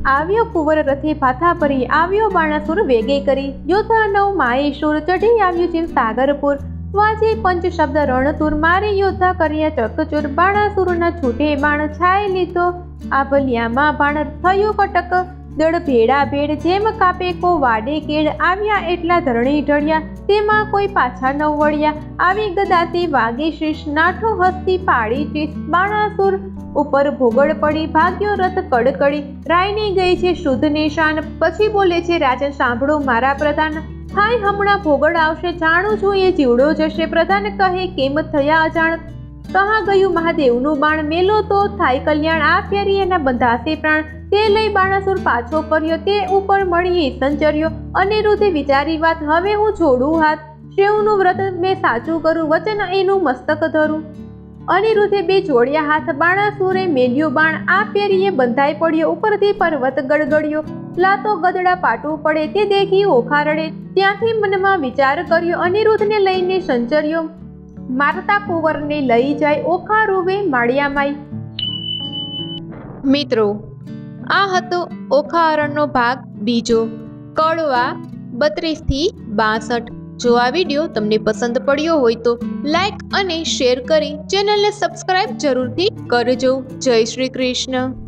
[SPEAKER 1] આવ્યો કુંવર રથે ભાથા ભરી આવ્યો બાણાસુર વેગે કરી યોધા નવ માયેશુર ચઢી આવ્યું જેમ સાગરપુર વાજે પંચ શબ્દ રણતુર મારે યોદ્ધા કર્યા ચકચુર બાણાસુરના છૂટે બાણ છાય લીધો આભલિયામાં બાણ થયું કટક દળ ભેડા ભેડ જેમ કાપે કો વાડે કેડ આવ્યા એટલા ધરણી ઢળ્યા તેમાં કોઈ પાછા ન વળ્યા આવી ગદા તે વાગે શીશ નાઠો હસ્તી પાડી ચીસ બાણાસુર ઉપર ભોગળ પડી ભાગ્યો રથ કડકડી રાયની ગઈ છે શુદ્ધ નિશાન પછી બોલે છે રાજન સાંભળો મારા પ્રધાન હાય હમણાં ભોગળ આવશે જાણું છું એ જીવડો જશે પ્રધાન કહે કેમ થયા અજાણ કહા ગયું મહાદેવનું બાણ મેલો તો થાય કલ્યાણ આ ફેરી એના બંધાશે પ્રાણ તે લઈ બાણાસુર પાછો કર્યો તે ઉપર મળી સંચર્યો અનિરુદ્ધે વિચારી વાત હવે હું છોડું હાથ શિવનું વ્રત મેં સાચું કરું વચન એનું મસ્તક ધરું અનિરુદ્ધે બે જોડ્યા હાથ બાણાસુરે મેલ્યું બાણ આ ફેરીએ બંધાઈ પડ્યો ઉપરથી પર્વત ગડગડ્યો લાતો ગદડા પાટું પડે તે દેખી ઓખા રડે ત્યાંથી મનમાં વિચાર કર્યો અનિરુદ્ધને લઈને સંચર્યો મારતા કુંવરને લઈ જાય ઓખા રૂવે માળિયામાઈ.
[SPEAKER 2] મિત્રો, આ હતો ઓખા હરણનો ભાગ બીજો, કડવા 32 થી 62. જો આ વિડીયો તમને પસંદ પડ્યો હોય તો લાઈક અને શેર કરી ચેનલને સબસ્ક્રાઇબ જરૂરથી કરજો. જય શ્રી કૃષ્ણ.